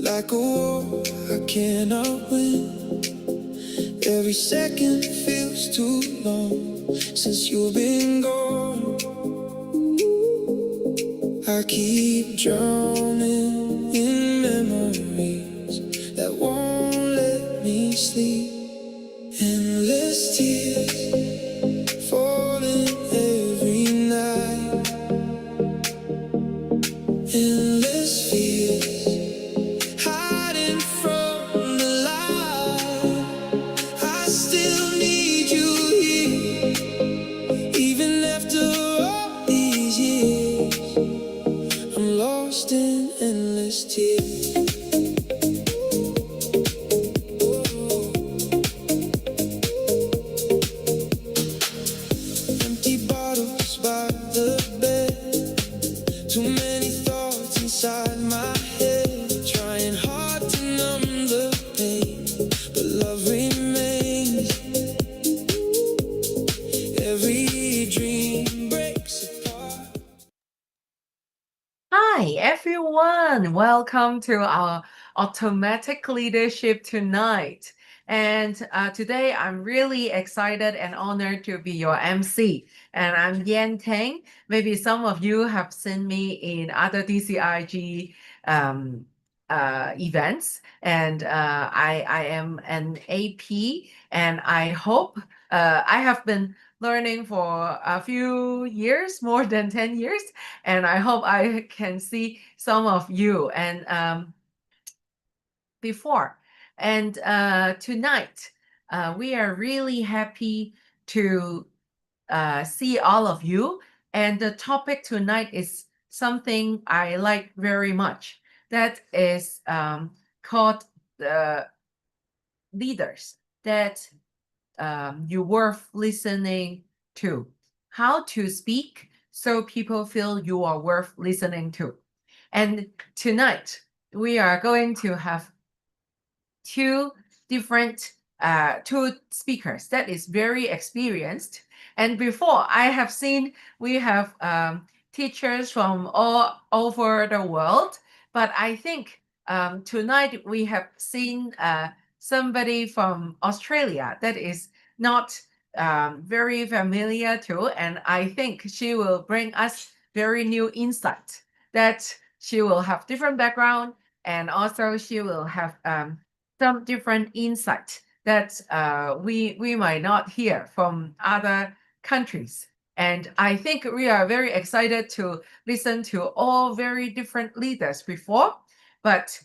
like a war I cannot win. Every second feels too long since you've been gone. I keep drowning in memories that won't let me sleep. Endless tears falling every night. Endless fears hiding from the light. I still need you here, even after all these years. I'm lost in endless tears. Empty bottles by the bed, too many thoughts inside my head, trying hard to numb the pain, but love remains. Every dream breaks apart. Hi, everyone. Welcome to our Automatic Leadership tonight. And today I'm really excited and honored to be your MC. And I'm Yan Tang. Maybe some of you have seen me in other DCIG um, events. And I am an AP. And I hope I have been learning for a few years, more than 10 years. And I hope I can see some of you and before. And tonight, we are really happy to see all of you. And the topic tonight is something I like very much. That is called the leaders that you worth listening to. How to speak so people feel you are worth listening to. And tonight, we are going to have two different two speakers that is very experienced. And before I have seen we have teachers from all over the world, but I think tonight we have seen somebody from Australia that is not very familiar to, and I think she will bring us very new insight that she will have different background, and also she will have some different insight that we might not hear from other countries. And I think we are very excited to listen to all very different leaders before. But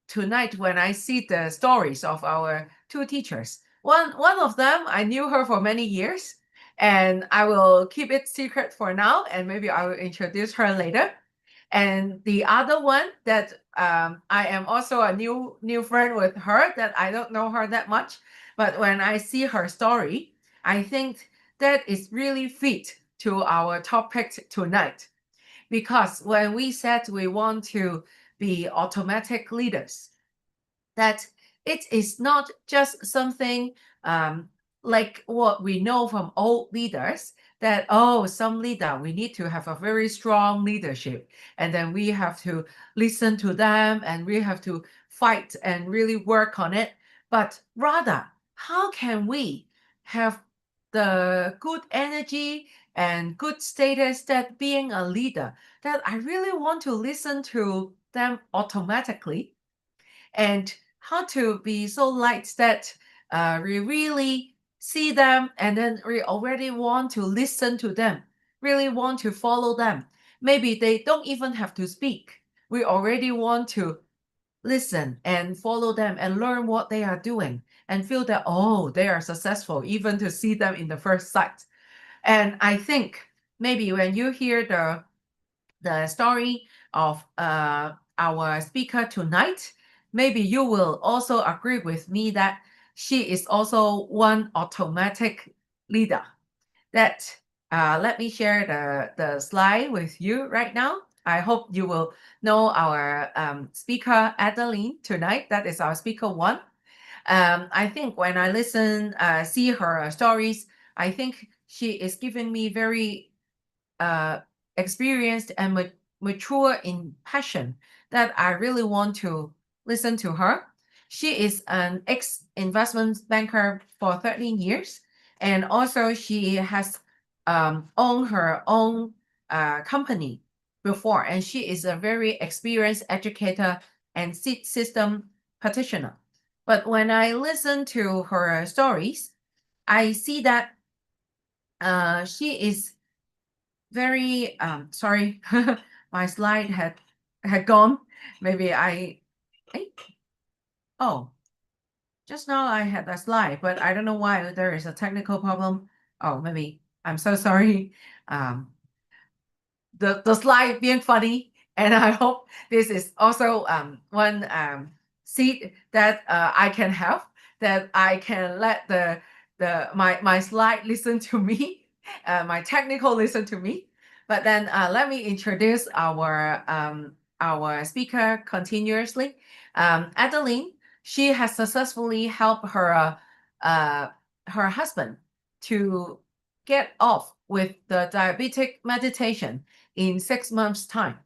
tonight, when I see the stories of our two teachers, one of them, I knew her for many years, and I will keep it secret for now, and maybe I will introduce her later. And the other one that I am also a new friend with her that I don't know her that much, but when I see her story, I think that is really fit to our topic tonight. Because when we said we want to be automatic leaders, that it is not just something like what we know from old leaders that, oh, some leader, we need to have a very strong leadership. And then we have to listen to them and we have to fight and really work on it. But rather, how can we have the good energy and good status that being a leader, that I really want to listen to them automatically, and how to be so light that we really see them and then we already want to listen to them, really want to follow them. Maybe they don't even have to speak. We already want to listen and follow them and learn what they are doing and feel that, oh, they are successful, even to see them in the first sight. And I think maybe when you hear the story of our speaker tonight, maybe you will also agree with me that she is also one automatic leader. That let me share the slide with you right now. I hope you will know our speaker Adeline tonight. That is our speaker one. I think when I listen, see her stories, I think she is giving me very uh, experienced and mature in passion that I really want to listen to her. She is an ex-investment banker for 13 years, and also she has owned her own company before, and she is a very experienced educator and system practitioner. But when I listen to her stories, I see that she is very sorry, my slide had gone. Maybe eh, oh, just now I had a slide, but I don't know why there is a technical problem. Oh, maybe I'm so sorry. Um, the slide being funny, and I hope this is also one seed that I can have, that I can let my slide listen to me, my technical listen to me. But then let me introduce our speaker continuously. Adeline, she has successfully helped her husband to get off with the diabetic meditation in 6 months' time.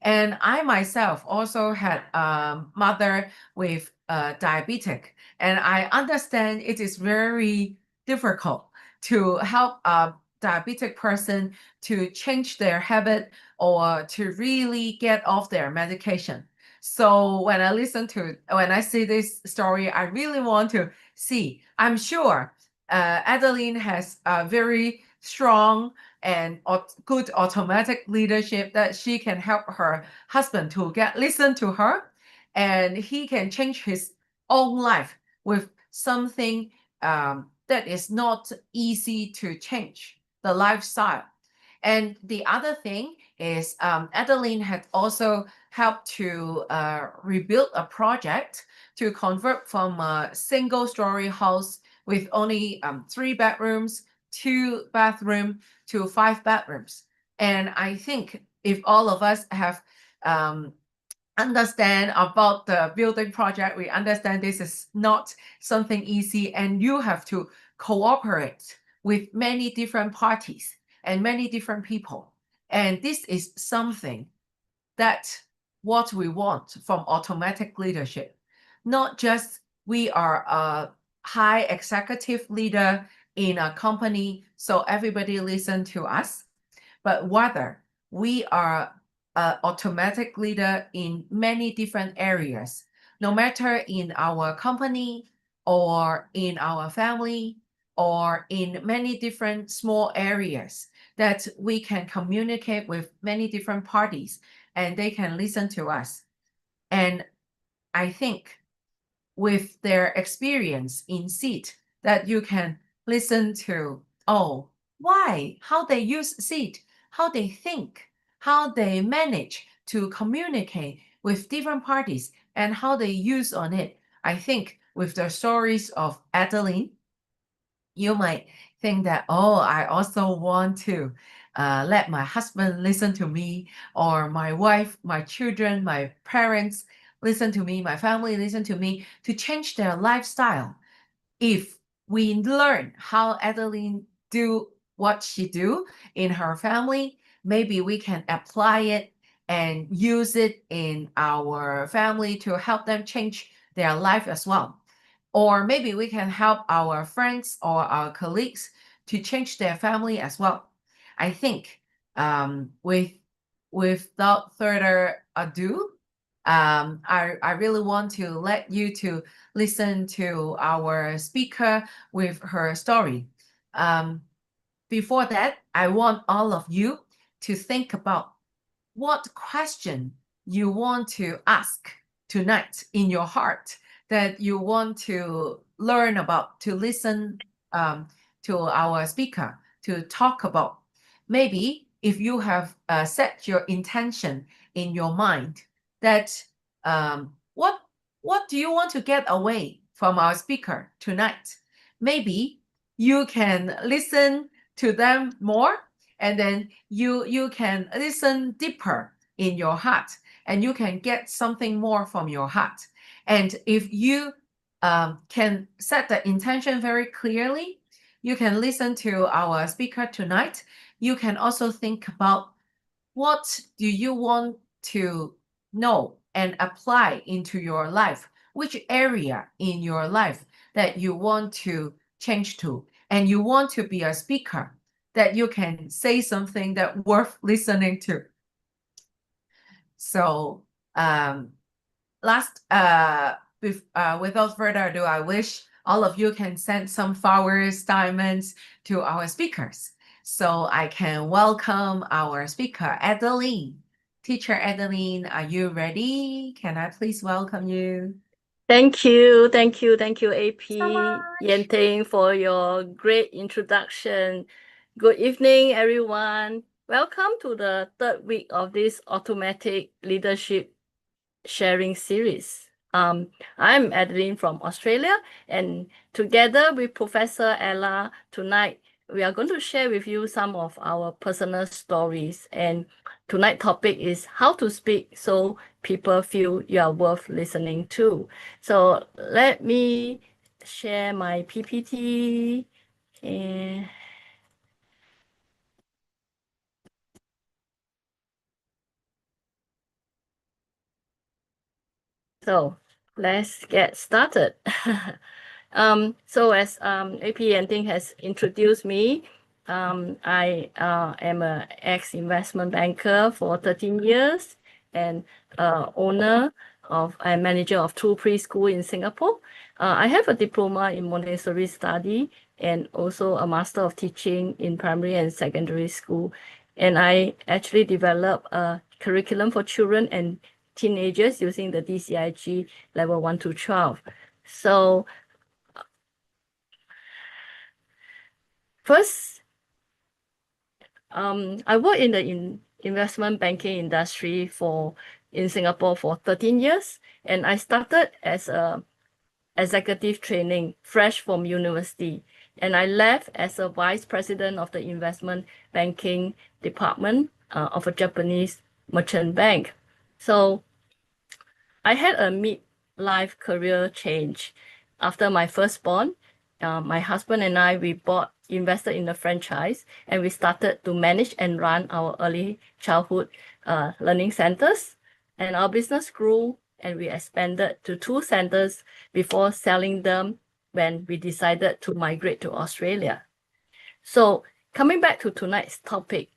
And I myself also had a mother with diabetic, and I understand it is very difficult to help a diabetic person to change their habit or to really get off their medication. So when I see this story, I really want to see. I'm sure Adeline has a very strong and good automatic leadership that she can help her husband to listen to her, and he can change his own life with something that is not easy to change the lifestyle. And the other thing is Adeline had also helped to rebuild a project to convert from a single story house with only 3 bedrooms, 2 bathrooms to 5 bedrooms. And I think if all of us have understand about the building project, we understand this is not something easy, and you have to cooperate with many different parties and many different people. And this is something that what we want from automatic leadership. Not just we are a high executive leader in a company, so everybody listen to us, but rather we are an automatic leader in many different areas, no matter in our company or in our family or in many different small areas, that we can communicate with many different parties and they can listen to us. And I think with their experience in seed, that you can listen to, oh, why, how they use seed, how they think, how they manage to communicate with different parties, and how they use on it. I think with the stories of Adeline, you might think that, oh, I also want to let my husband listen to me, or my wife, my children, my parents listen to me, my family listen to me, to change their lifestyle. If we learn how Adeline do what she do in her family, maybe we can apply it and use it in our family to help them change their life as well. Or maybe we can help our friends or our colleagues to change their family as well. I think without further ado, I really want to let you to listen to our speaker with her story. Before that, I want all of you to think about what question you want to ask tonight in your heart, that you want to learn about, to listen to our speaker, to talk about. Maybe if you have set your intention in your mind that what do you want to get away from our speaker tonight? Maybe you can listen to them more, and then you can listen deeper in your heart, and you can get something more from your heart. And if you can set the intention very clearly, you can listen to our speaker tonight. You can also think about what do you want to know and apply into your life, which area in your life that you want to change to, and you want to be a speaker that you can say something that worth listening to. So without further ado, I wish all of you can send some flowers, diamonds to our speakers, so I can welcome our speaker, Adeline. Teacher Adeline, are you ready? Can I please welcome you? Thank you, AP So much. Yenting, for your great introduction. Good evening, everyone. Welcome to the third week of this automatic leadership sharing series. I'm Adeline from Australia, and together with Professor Ella, tonight we are going to share with you some of our personal stories. And tonight's topic is how to speak so people feel you are worth listening to. So let me share my PPT. And so let's get started. So as AP Yenting has introduced me, I am an ex-investment banker for 13 years and owner of and manager of two preschool in Singapore. I have a diploma in Montessori study and also a master of teaching in primary and secondary school. And I actually developed a curriculum for children and teenagers using the DCIG level 1 to 12. So first, I worked in the investment banking industry in Singapore for 13 years, and I started as a executive training, fresh from university, and I left as a vice president of the investment banking department of a Japanese merchant bank. So I had a mid-life career change after my firstborn. My husband and I, we invested in a franchise, and we started to manage and run our early childhood learning centers. And our business grew, and we expanded to 2 centers before selling them when we decided to migrate to Australia. So coming back to tonight's topic,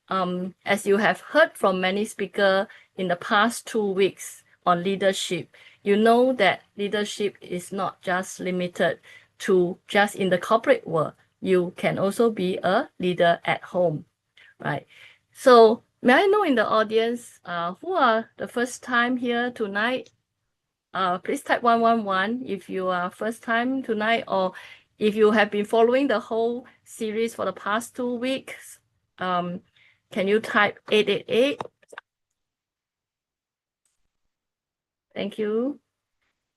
as you have heard from many speakers in the past 2 weeks on leadership, you know that leadership is not just limited to just in the corporate world. You can also be a leader at home, right? So may I know in the audience who are the first time here tonight? Please type 111 if you are first time tonight, or if you have been following the whole series for the past 2 weeks. Can you type 888? Thank you.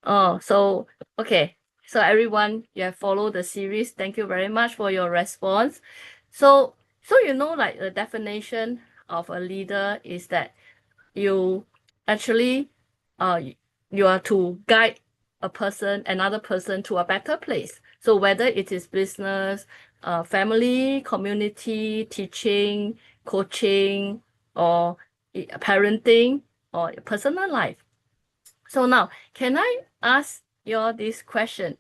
Oh, so, okay. So everyone, you have followed the series. Thank you very much for your response. So you know, like the definition of a leader is that you actually, you are to guide another person to a better place. So whether it is business, family, community, teaching, coaching, or parenting, or personal life. So now, can I ask you this question?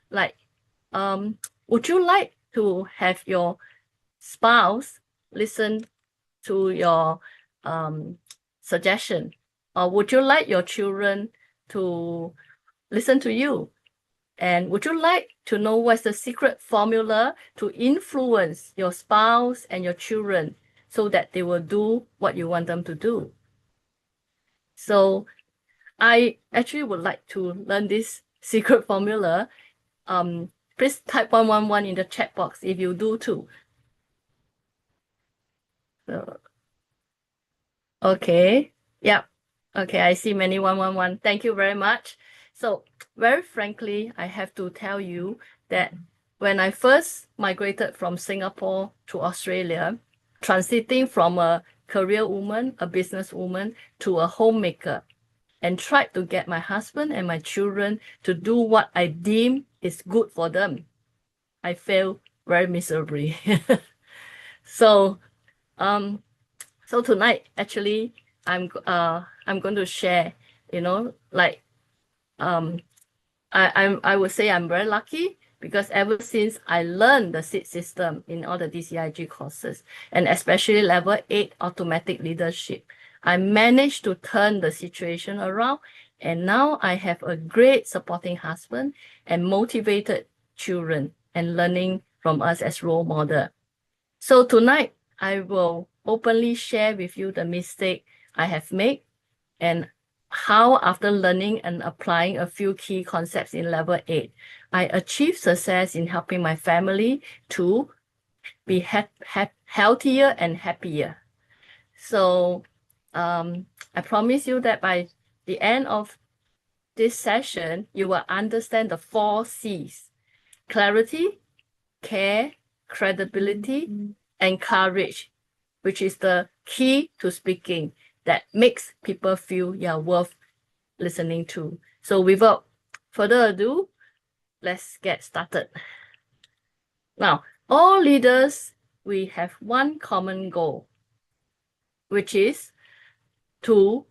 Like, would you like to have your spouse listen to your suggestion? Or would you like your children to listen to you? And would you like to know what's the secret formula to influence your spouse and your children so that they will do what you want them to do? So I actually would like to learn this secret formula. Please type 111 in the chat box if you do too. So, okay. Yep. Okay, I see many 111. Thank you very much. So very frankly, I have to tell you that when I first migrated from Singapore to Australia, transiting from a career woman, a business woman, to a homemaker, and tried to get my husband and my children to do what I deem is good for them, I failed very miserably. So tonight, actually, I'm going to share you know, like I would say I'm very lucky because ever since I learned the SEED system in all the DCIG courses, and especially level 8 automatic leadership, I managed to turn the situation around. And now I have a great supporting husband and motivated children and learning from us as role model. So tonight, I will openly share with you the mistake I have made and how, after learning and applying a few key concepts in level 8, I achieved success in helping my family to be healthier and happier. So I promise you that by the end of this session, you will understand the 4 C's: clarity, care, credibility, and courage, which is the key to speaking that makes people feel you're worth listening to. So without further ado, let's get started. Now, all leaders, we have one common goal, which is to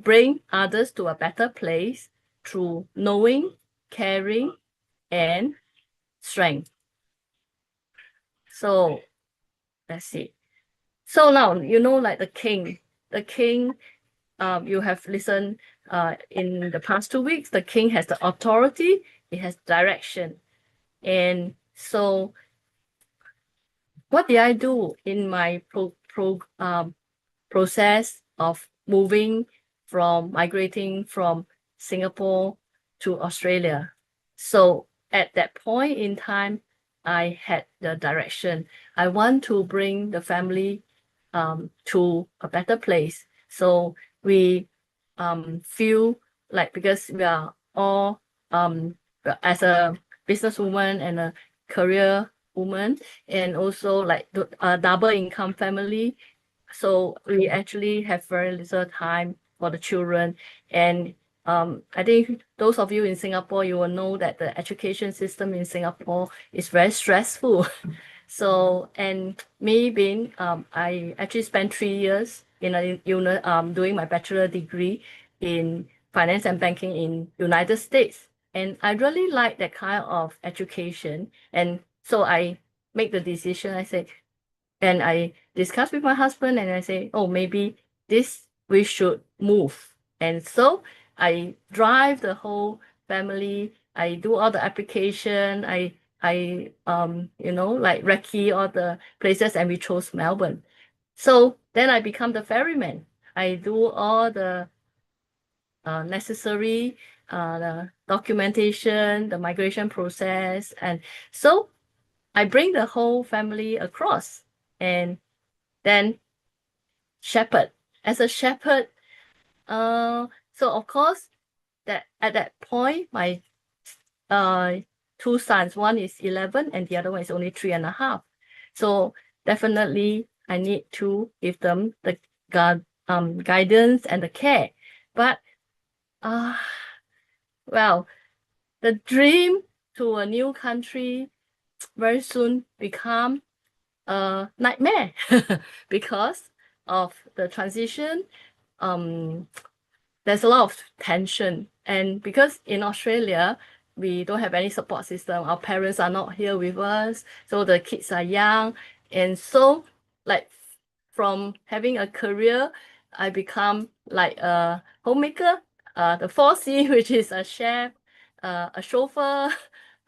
bring others to a better place through knowing, caring, and strength. So let's see. So now, you know, like the king, you have listened in the past 2 weeks, the king has the authority, it has direction. And so what did I do in my process of migrating from Singapore to Australia? So at that point in time, I had the direction. I want to bring the family to a better place. So we feel like, because we are all as a businesswoman and a career woman, and also like a double income family, so we actually have very little time for the children. And I think those of you in Singapore, you will know that the education system in Singapore is very stressful. So, and me being, I actually spent 3 years in doing my bachelor degree in finance and banking in United States. And I really like that kind of education. And so I make the decision, and I discuss with my husband, and I say, oh, maybe we should move. And so I drive the whole family. I do all the application. I like recce all the places, and we chose Melbourne. So then I become the ferryman. I do all the necessary the documentation, the migration process. And so I bring the whole family across. And then shepherd. As a shepherd, so of course, that at that point, my 2 sons, one is 11 and the other one is only 3.5. So definitely I need to give them the guidance and the care. But well, the dream to a new country very soon become a nightmare because of the transition. There's a lot of tension, and because in Australia we don't have any support system, our parents are not here with us, so the kids are young. And so, like, from having a career, I become like a homemaker, the 4C, which is a chef, a chauffeur,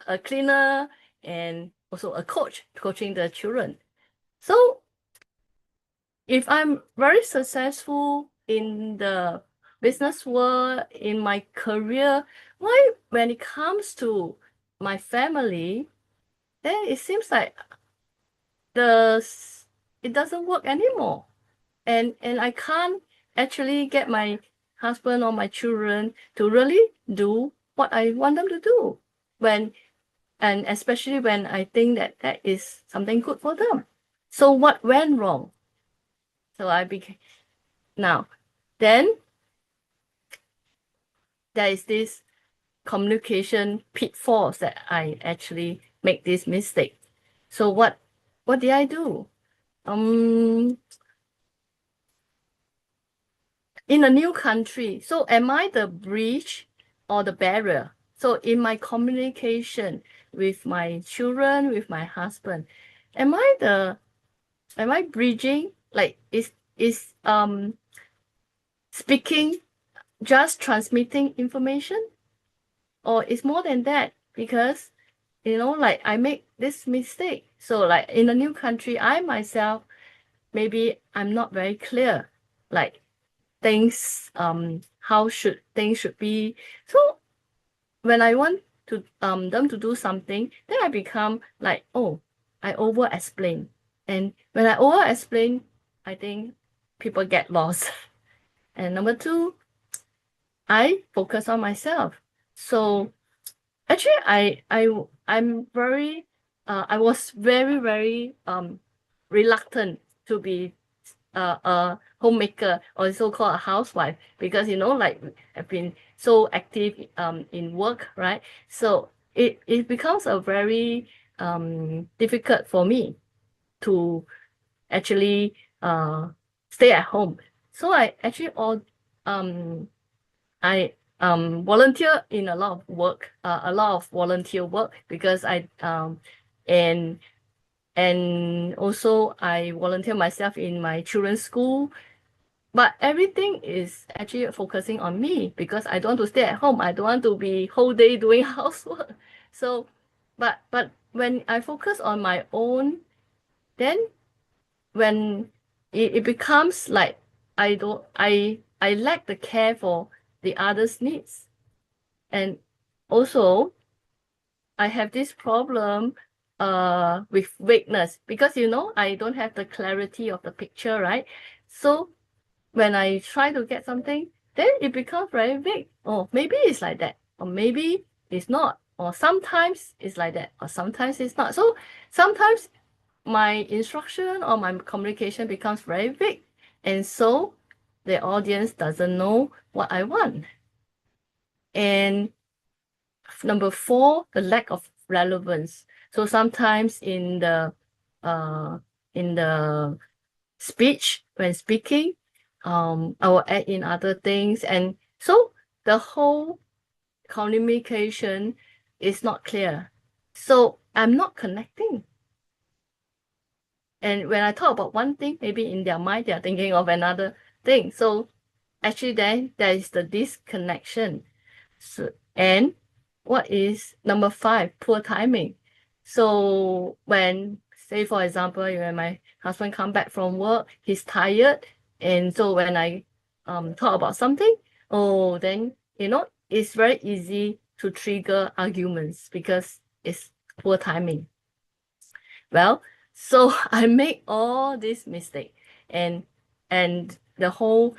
a cleaner, and also a coach, coaching the children. So if I'm very successful in the business world, in my career, why when it comes to my family, then it seems like it doesn't work anymore. And I can't actually get my husband or my children to really do what I want them to do, and especially when I think that is something good for them. So what went wrong? So then there is this communication pitfalls that I actually make this mistake. So what did I do? in a new country. So am I the bridge or the barrier? So in my communication with my children, with my husband, am I bridging? Like is speaking just transmitting information, or is more than that? Because like I make this mistake. So like in a new country, I myself, maybe I'm not very clear, like things, how should things should be. So when I want to them to do something, then I become like, oh, I over explain. And when I over explain, I think people get lost. And number two, I focus on myself. So actually, I'm very I was very reluctant to be a homemaker, or so-called a housewife, because like I've been so active in work, right? So it becomes a very difficult for me to actually stay at home. So I actually I volunteer in a lot of work, a lot of volunteer work, because and also I volunteer myself in my children's school. But everything is actually focusing on me, because I don't want to stay at home. I don't want to be whole day doing housework. So, but when I focus on my own, then when it becomes like I lack the care for the others' needs. And also I have this problem with vagueness, because I don't have the clarity of the picture, right? So when I try to get something, then it becomes very vague. Oh, maybe it's like that, or maybe it's not, or sometimes it's like that, or sometimes it's not. So sometimes my instruction or my communication becomes very vague, and so the audience doesn't know what I want. And number four, the lack of relevance. So sometimes in the speech, when speaking, I will add in other things, and so the whole communication is not clear. So I'm not connecting. And when I talk about one thing, maybe in their mind they are thinking of another thing. So actually then there is the disconnection. So, and what is number five? Poor timing. So when, say for example, when my husband come back from work, he's tired, and so when I talk about something, oh, then it's very easy to trigger arguments, because it's poor timing. Well, so I make all this mistake, and the whole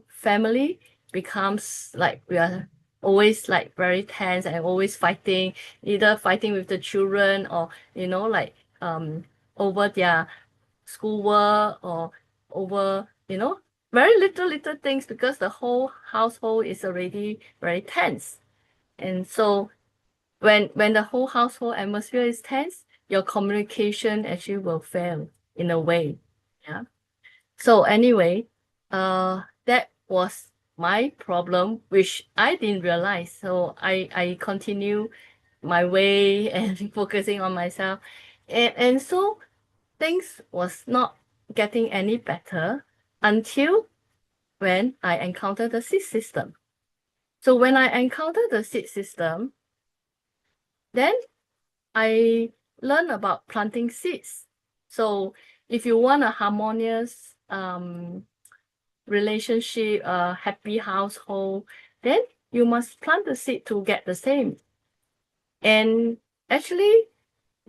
family becomes like we are always like very tense and always fighting, either fighting with the children, or like over their schoolwork, or over very little things, because the whole household is already very tense. And so when the whole household atmosphere is tense, your communication actually will fail in a way. Yeah. So anyway, that was my problem, which I didn't realize. So I continue my way and focusing on myself. And so things was not getting any better until when I encountered the seed system. So when I encountered the seed system, then I learned about planting seeds. So if you want a harmonious relationship, a happy household, then you must plant the seed to get the same. And actually,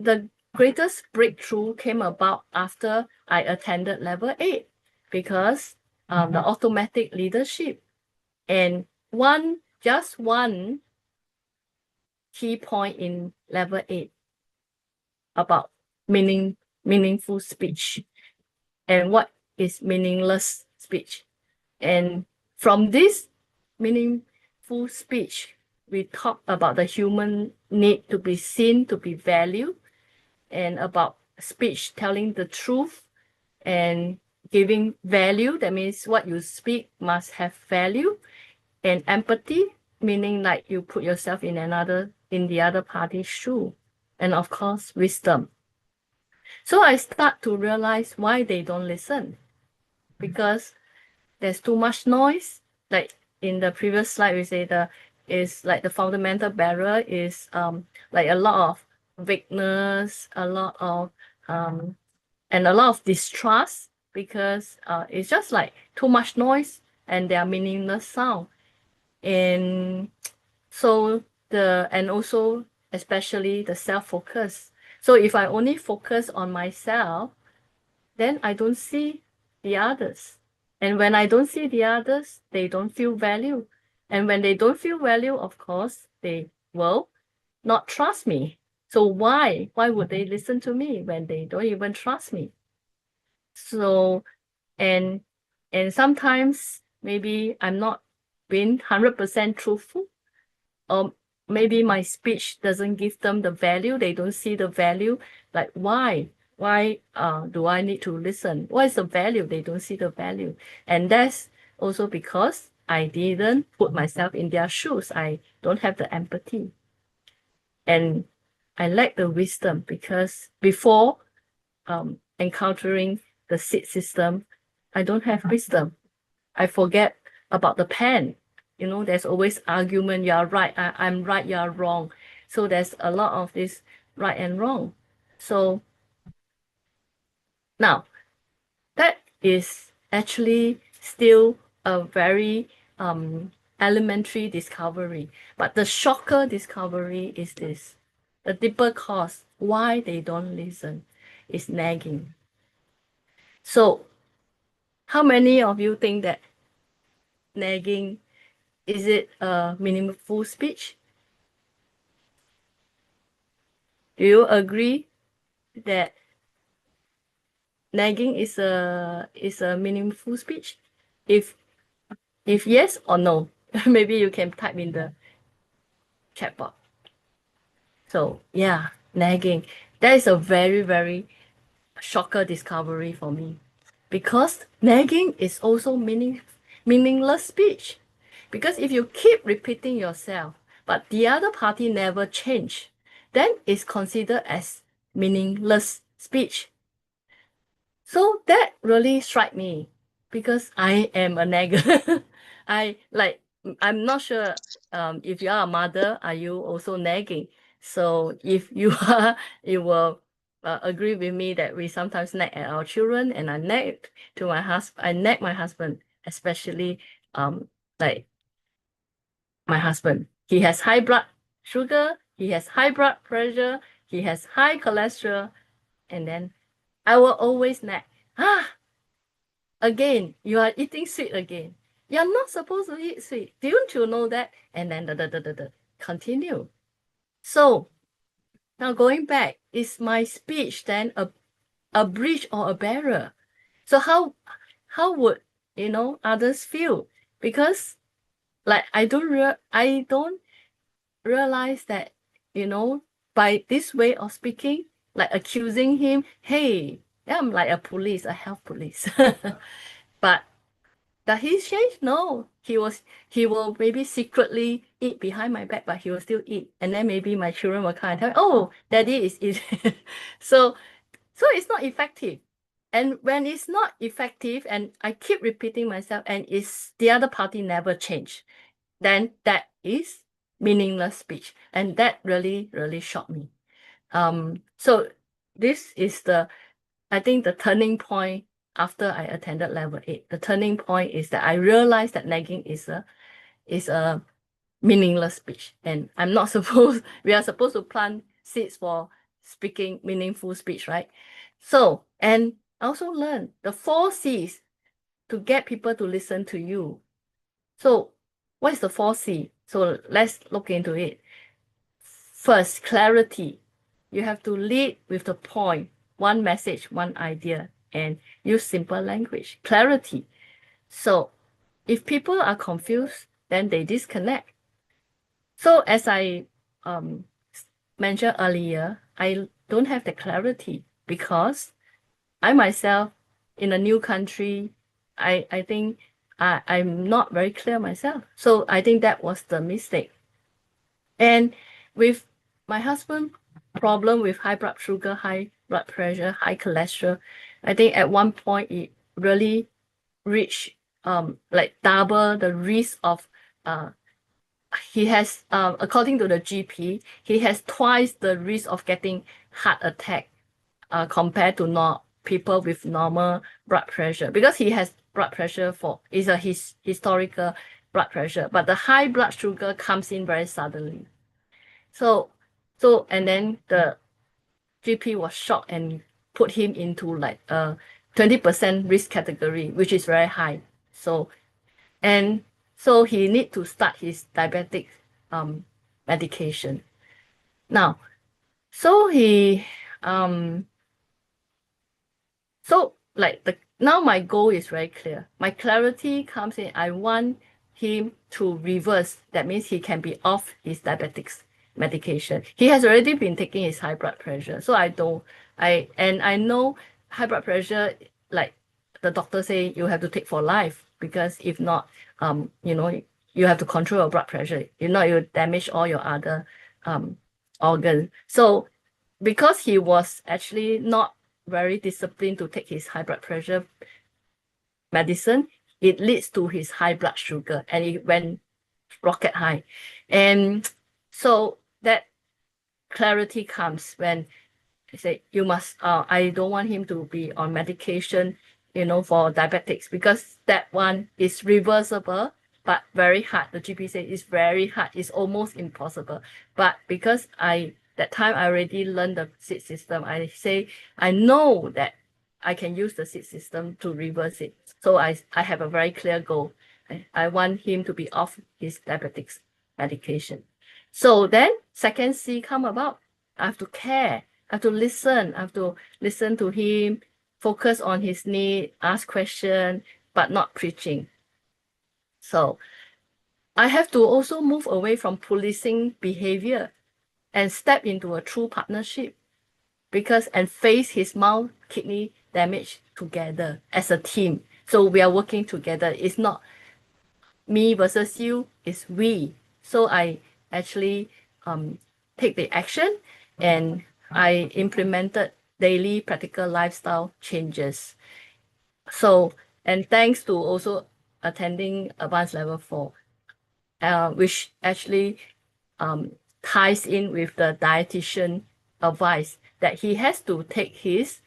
the greatest breakthrough came about after I attended level 8, because the automatic leadership, and just one key point in level 8 about meaningful speech and what is meaningless speech. And from this meaningful speech, we talk about the human need to be seen, to be valued, and about speech telling the truth, and giving value, that means what you speak must have value, and empathy, meaning like you put yourself in the other party's shoe, and of course, wisdom. So I start to realize why they don't listen, because there's too much noise. Like in the previous slide, we say the fundamental barrier is like a lot of vagueness, a lot of and a lot of distrust, because it's just like too much noise and they are meaningless sound. And so and also especially the self-focus. So if I only focus on myself, then I don't see the others. And when I don't see the others, they don't feel value. And when they don't feel value, of course, they will not trust me. So why? Why would they listen to me when they don't even trust me? So, and sometimes maybe I'm not being 100% truthful, or maybe my speech doesn't give them the value. They don't see the value. Like why? Why do I need to listen? What is the value? They don't see the value. And that's also because I didn't put myself in their shoes. I don't have the empathy. And I lack the wisdom, because before encountering the seed system, I don't have wisdom. I forget about the pen. You know, there's always argument. You are right. I'm right. You are wrong. So there's a lot of this right and wrong. So now that is actually still a very elementary discovery. But the shocker discovery is this. The deeper cause why they don't listen is nagging. So how many of you think that nagging, is it a meaningful speech? Do you agree that nagging is a meaningful speech? If yes or no, maybe you can type in the chat box. So yeah, nagging. That is a very, very shocker discovery for me, because nagging is also meaningless speech. Because if you keep repeating yourself, but the other party never change, then it's considered as meaningless speech. So that really struck me, because I am a nagger. I'm not sure if you are a mother, are you also nagging? So if you are, you will agree with me that we sometimes nag at our children, and I nag to my husband. I nag my husband, especially like my husband. He has high blood sugar, he has high blood pressure, he has high cholesterol, and then I will always nag. Again, you are eating sweet again. You're not supposed to eat sweet. Don't you know that? And then continue. So now going back, is my speech then a bridge or a barrier? So how would others feel? Because like I don't realize that by this way of speaking, like accusing him, hey, I'm like a police, a health police. But does he change? No, he will maybe secretly eat behind my back, but he will still eat. And then maybe my children will come and tell me, oh, daddy is eating. so it's not effective. And when it's not effective and I keep repeating myself and it's the other party never change, then that is meaningless speech. And that really, really shocked me. So this is I think the turning point after I attended level 8. The turning point is that I realized that nagging is a meaningless speech. And we are supposed to plant seeds for speaking meaningful speech, right? So, and I also learned the 4 C's to get people to listen to you. So what is the 4 C? So let's look into it. First, clarity. You have to lead with the point, one message, one idea, and use simple language. Clarity. So if people are confused, then they disconnect. So as I mentioned earlier, I don't have the clarity because I myself in a new country, I think I'm not very clear myself. So I think that was the mistake. And with my husband problem with high blood sugar, high blood pressure, high cholesterol, I think at one point it really reached like double the risk of he has according to the GP, he has twice the risk of getting heart attack compared to not people with normal blood pressure, because he has blood pressure for is a historical blood pressure, but the high blood sugar comes in very suddenly. So and then the GP was shocked and put him into like a 20% risk category, which is very high. So he need to start his diabetic medication. Now, so he now my goal is very clear. My clarity comes in, I want him to reverse. That means he can be off his diabetics medication. He has already been taking his high blood pressure. So I know high blood pressure, like the doctor say, you have to take for life, because if not, you have to control your blood pressure. If not, you damage all your other organs. So because he was actually not very disciplined to take his high blood pressure medicine, it leads to his high blood sugar, and it went rocket high. And so that clarity comes when I say, you must, I don't want him to be on medication, for diabetics, because that one is reversible, but very hard. The GP said it's very hard. It's almost impossible. But because that time I already learned the seed system, I say, I know that I can use the seed system to reverse it. So I have a very clear goal. I want him to be off his diabetics medication. So then second C come about. I have to care. I have to listen. I have to listen to him, focus on his need, ask questions, but not preaching. So I have to also move away from policing behavior and step into a true partnership, and face his mild kidney damage together as a team. So we are working together. It's not me versus you, it's we. So I actually take the action, and I implemented daily practical lifestyle changes. So, and thanks to also attending advanced level 4, which actually ties in with the dietitian advice that he has to take his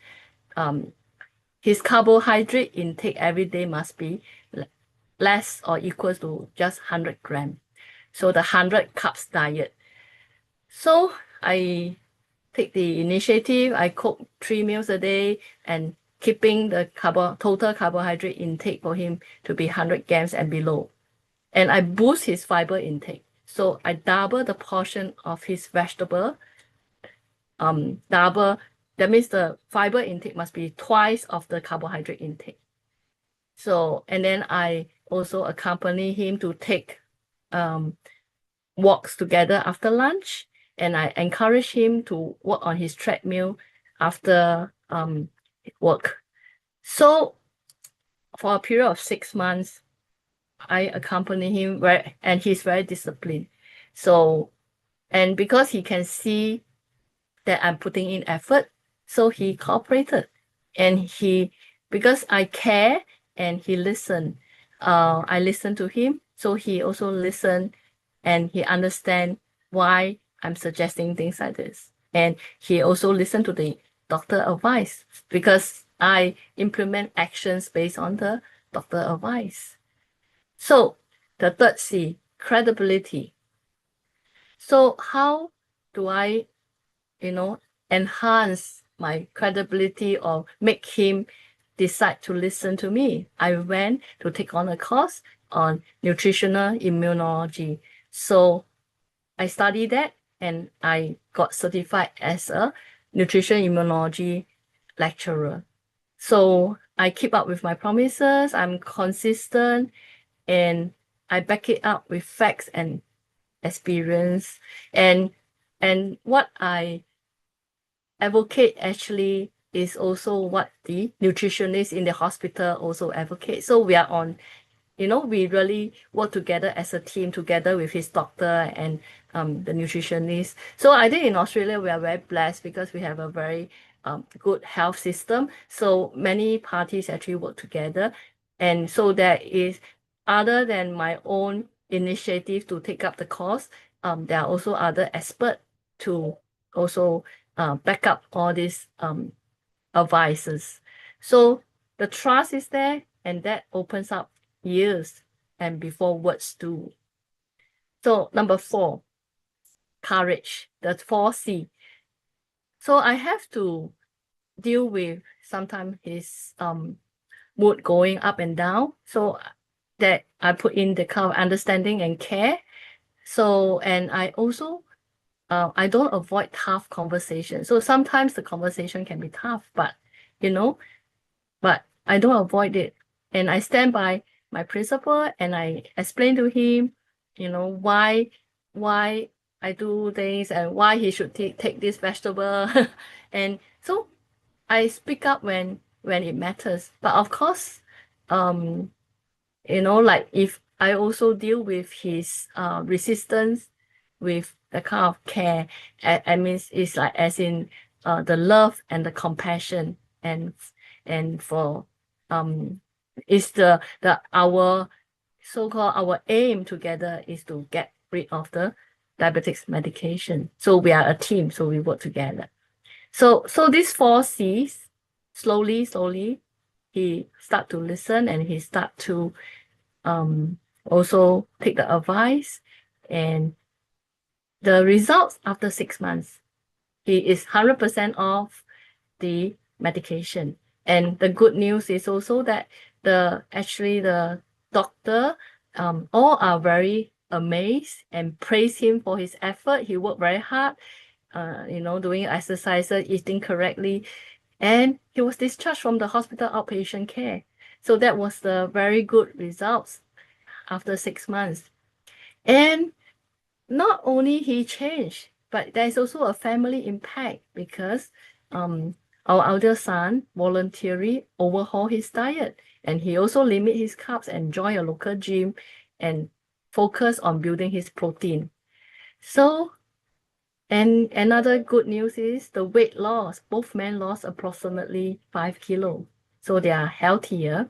carbohydrate intake every day must be less or equal to just 100 grams. So the 100 carbs diet. So I take the initiative. I cook 3 meals a day and keeping the total carbohydrate intake for him to be 100 grams and below. And I boost his fiber intake. So I double the portion of his vegetable. That means the fiber intake must be twice of the carbohydrate intake. So, and then I also accompany him to take walks together after lunch, and I encourage him to work on his treadmill after work. So for a period of 6 months, I accompany him and he's very disciplined. So, and because he can see that I'm putting in effort, so he cooperated, and because I care and he listened, I listened to him, so he also listened, and he understand why I'm suggesting things like this. And he also listened to the doctor advice, because I implement actions based on the doctor advice. So the third C, credibility. So how do I, enhance my credibility or make him decide to listen to me? I went to take on a course on nutritional immunology. So I studied that, and I got certified as a nutrition immunology lecturer. So I keep up with my promises. I'm consistent, and I back it up with facts and experience. And what I advocate actually is also what the nutritionist in the hospital also advocate. So we are on, we really work together as a team together with his doctor and the nutritionist. So I think in Australia, we are very blessed because we have a very good health system. So many parties actually work together. And so there is, other than my own initiative to take up the course, there are also other experts to also back up all these advices. So the trust is there, and that opens up ears and before words do. So number 4, courage, the 4C. So I have to deal with sometimes his mood going up and down. So that I put in the kind of understanding and care. So, and I also I don't avoid tough conversation. So sometimes the conversation can be tough, but but I don't avoid it. And I stand by my principle and I explain to him, why I do things and why he should take this vegetable. And so I speak up when it matters. But of course, like if I also deal with his resistance with the kind of care, I mean, it's like as in the love and the compassion and for is the our so-called our aim together is to get rid of the diabetics medication. So we are a team, so we work together. So these 4 C's, slowly he start to listen and he start to also take the advice, and the results after 6 months, he is 100% off the medication. And the good news is also that the doctor all are very amazed and praise him for his effort. He worked very hard, doing exercises, eating correctly, and he was discharged from the hospital outpatient care. So that was the very good results after 6 months. And not only he changed, but there's also a family impact because our elder son voluntarily overhaul his diet, and he also limit his carbs and join a local gym and focus on building his protein. So, and another good news is the weight loss. Both men lost approximately 5 kilos. So they are healthier.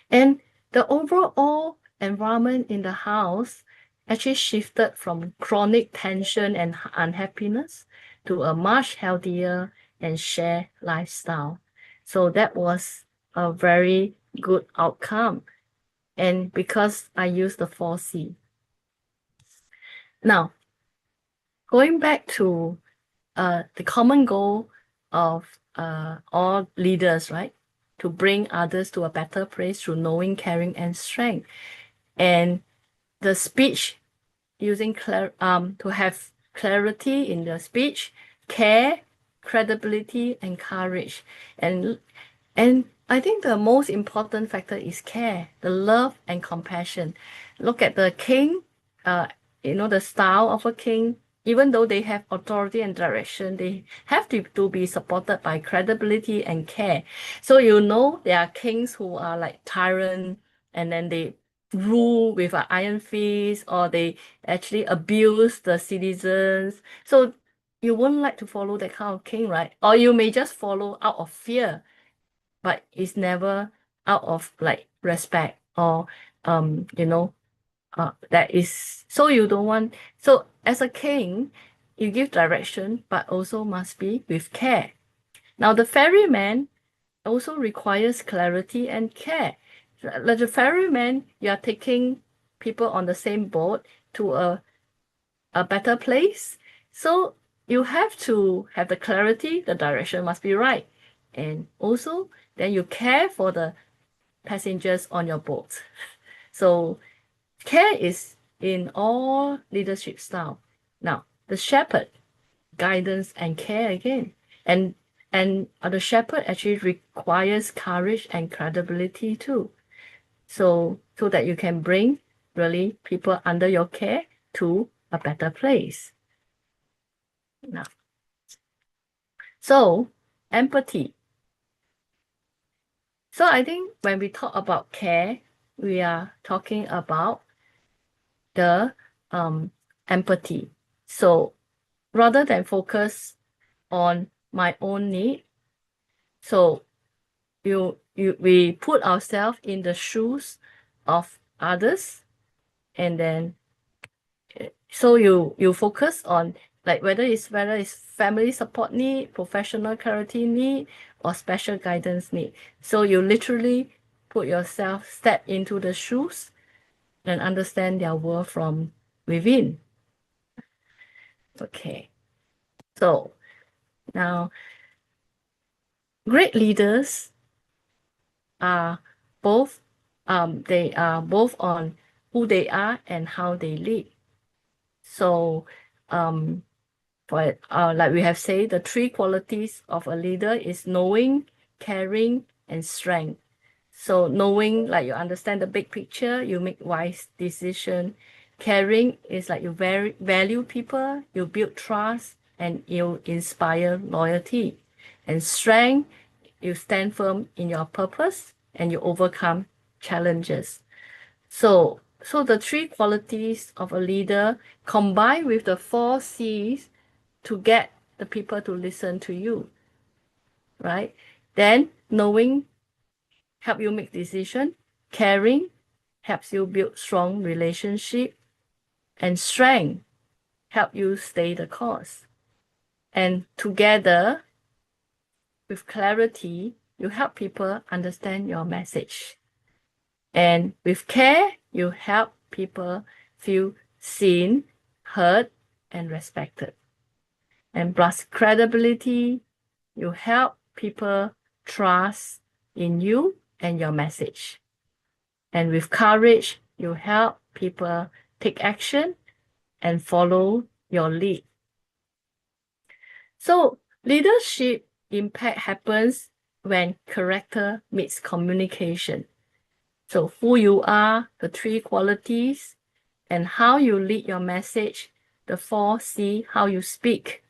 And the overall environment in the house actually shifted from chronic tension and unhappiness to a much healthier and shared lifestyle. So that was a very good outcome. And because I used the 4C. Now, going back to the common goal of all leaders, right? To bring others to a better place through knowing, caring, and strength. And the speech, using to have clarity in the speech, care, credibility, and courage. And I think the most important factor is care, the love and compassion. Look at the king, the style of a king. Even though they have authority and direction, they have to be supported by credibility and care. So there are kings who are like tyrant, and then they rule with an iron fist, or they actually abuse the citizens. So you wouldn't like to follow that kind of king, right? Or you may just follow out of fear, but it's never out of like respect or that is, so you don't want. So as a king, you give direction, but also must be with care. Now the ferryman also requires clarity and care. Like the ferryman, you are taking people on the same boat to a better place. So you have to have the clarity, the direction must be right. And also then you care for the passengers on your boat. So care is in all leadership style. Now, the shepherd, guidance and care again. And the shepherd actually requires courage and credibility too. So that you can bring really people under your care to a better place. Now, so empathy. So I think when we talk about care, we are talking about the empathy. So rather than focus on my own need, so we put ourselves in the shoes of others, and then so you focus on like whether it's family support need, professional clarity need, or special guidance need. So you literally put yourself, step into the shoes and understand their world from within. Okay, so now great leaders are both they are both on who they are and how they lead. So for like we have said, the three qualities of a leader is knowing, caring, and strength. So knowing, like you understand the big picture, you make wise decision. Caring is like you value people, you build trust, and you inspire loyalty. And strength, you stand firm in your purpose and you overcome challenges. So the three qualities of a leader combined with the 4 C's to get the people to listen to you, right? Then knowing help you make decision, caring helps you build strong relationship, and strength help you stay the course. And together with clarity, you help people understand your message. And with care, you help people feel seen, heard, and respected. And plus credibility, you help people trust in you and your message. And with courage, you help people take action and follow your lead. So leadership impact happens when character meets communication. So who you are, the three qualities, and how you lead your message, the 4 C, how you speak,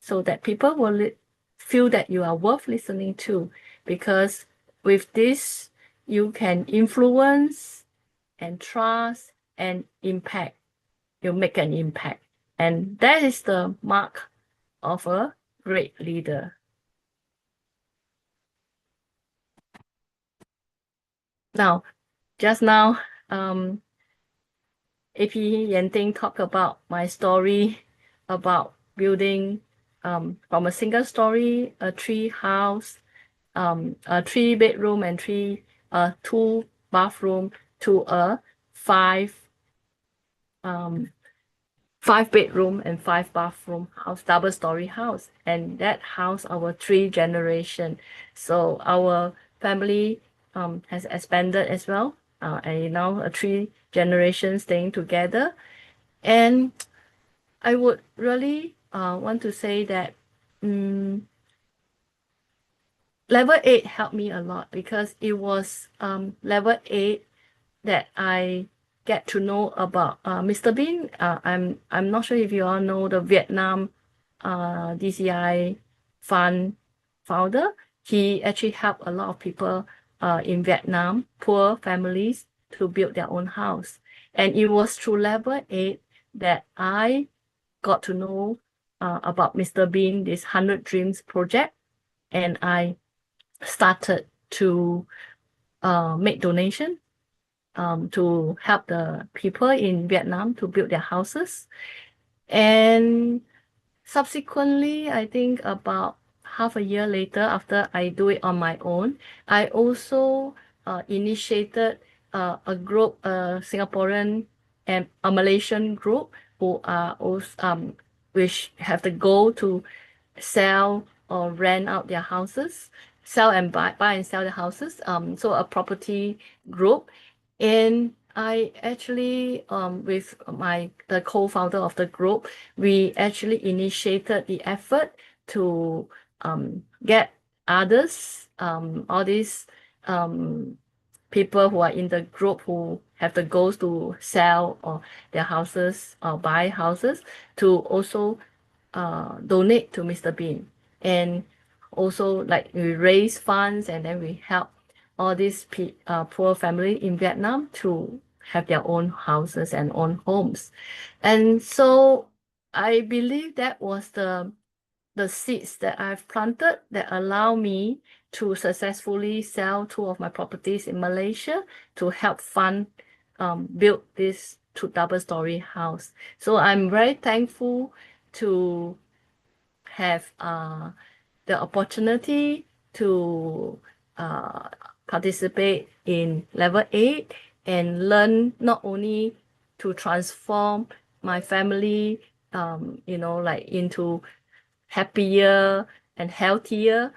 so that people will feel that you are worth listening to. Because with this, you can influence and trust and impact. You make an impact. And that is the mark of a great leader. Now, just now, AP Yenting talked about my story about building from a single story, a tree house, a 3 bedroom and 2 bathroom to a 5 bedroom and 5 bathroom house, double story house. And that house our 3 generation. So our family has expanded as well. And now a 3 generations staying together. And I would really want to say that level 8 helped me a lot, because it was level 8 that I get to know about Mr. Bean. I'm not sure if you all know the Vietnam DCI fund founder. He actually helped a lot of people in Vietnam, poor families, to build their own house. And it was through level 8 that I got to know about Mr. Bean, this 100 Dreams project, and I started to make donation to help the people in Vietnam to build their houses. And subsequently, I think about half a year later, after I do it on my own, I also initiated a group, a Singaporean and a Malaysian group who are also, which have the goal to sell or rent out their houses, sell and buy and sell the houses. So a property group. And I actually, with the co-founder of the group, we actually initiated the effort to get others, all these people who are in the group who have the goals to sell or their houses or buy houses, to also donate to Mr. Bean. And also, like, we raise funds and then we help all these poor family in Vietnam to have their own houses and own homes. And so I believe that was the seeds that I've planted that allow me to successfully sell 2 of my properties in Malaysia to help fund build this double-story house. So I'm very thankful to have the opportunity to participate in level 8 and learn not only to transform my family, like into happier and healthier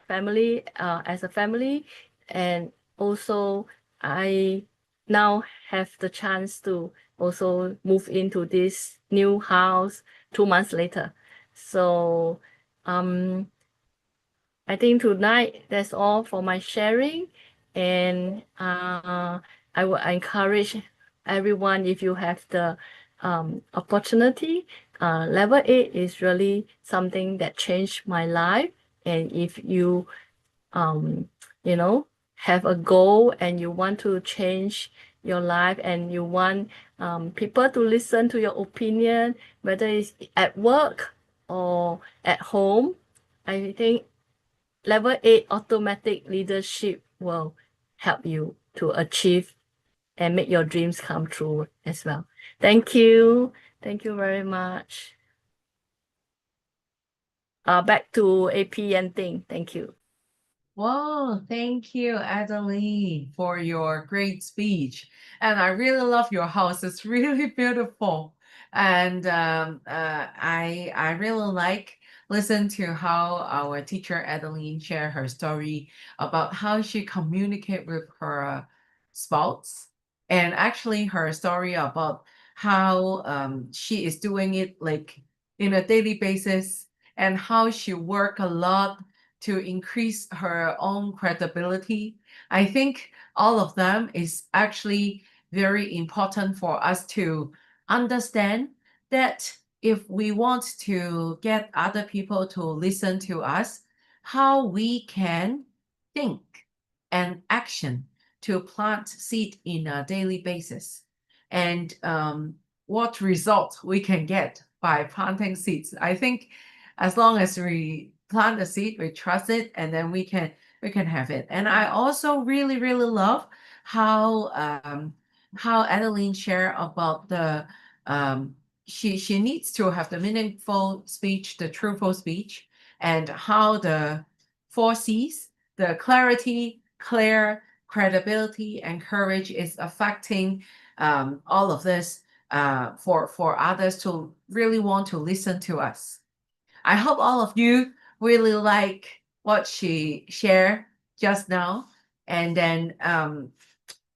family as a family, and also I now have the chance to also move into this new house 2 months later. So I think tonight that's all for my sharing, and I would encourage everyone, if you have the opportunity, level 8 is really something that changed my life. And if you have a goal and you want to change your life and you want people to listen to your opinion, whether it's at work or at home, I think level 8 automatic leadership will help you to achieve and make your dreams come true as well. Thank you. Thank you very much. Back to AP and Ting. Thank you. Well, thank you, Adeline, for your great speech. And I really love your house. It's really beautiful. And I really like listen to how our teacher Adeline shared her story about how she communicate with her spouse, and actually her story about how she is doing it like in a daily basis, and how she work a lot to increase her own credibility. I think all of them is actually very important for us to understand that if we want to get other people to listen to us, how we can think and action to plant seed in a daily basis, and what result we can get by planting seeds. I think as long as we plant the seed, we trust it, and then we can have it. And I also really love how Adeline shared about the she needs to have the meaningful speech, the truthful speech, and how the 4 C's, the clarity, clear, credibility, and courage is affecting all of this for others to really want to listen to us. I hope all of you really like what she shared just now. And then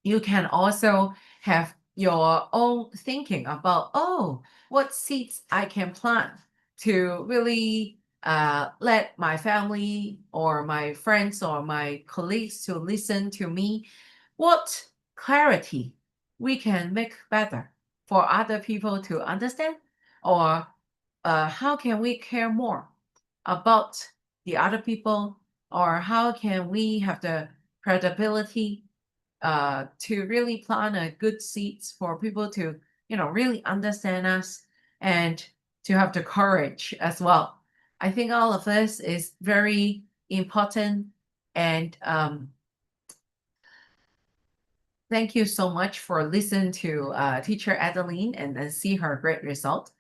you can also have your own thinking about, oh, what seeds I can plant to really let my family or my friends or my colleagues to listen to me. What clarity we can make better for other people to understand, or how can we care more about the other people, or how can we have the credibility to really plant a good seeds for people to really understand us, and to have the courage as well. I think all of this is very important, and thank you so much for listening to teacher Adeline and see her great result.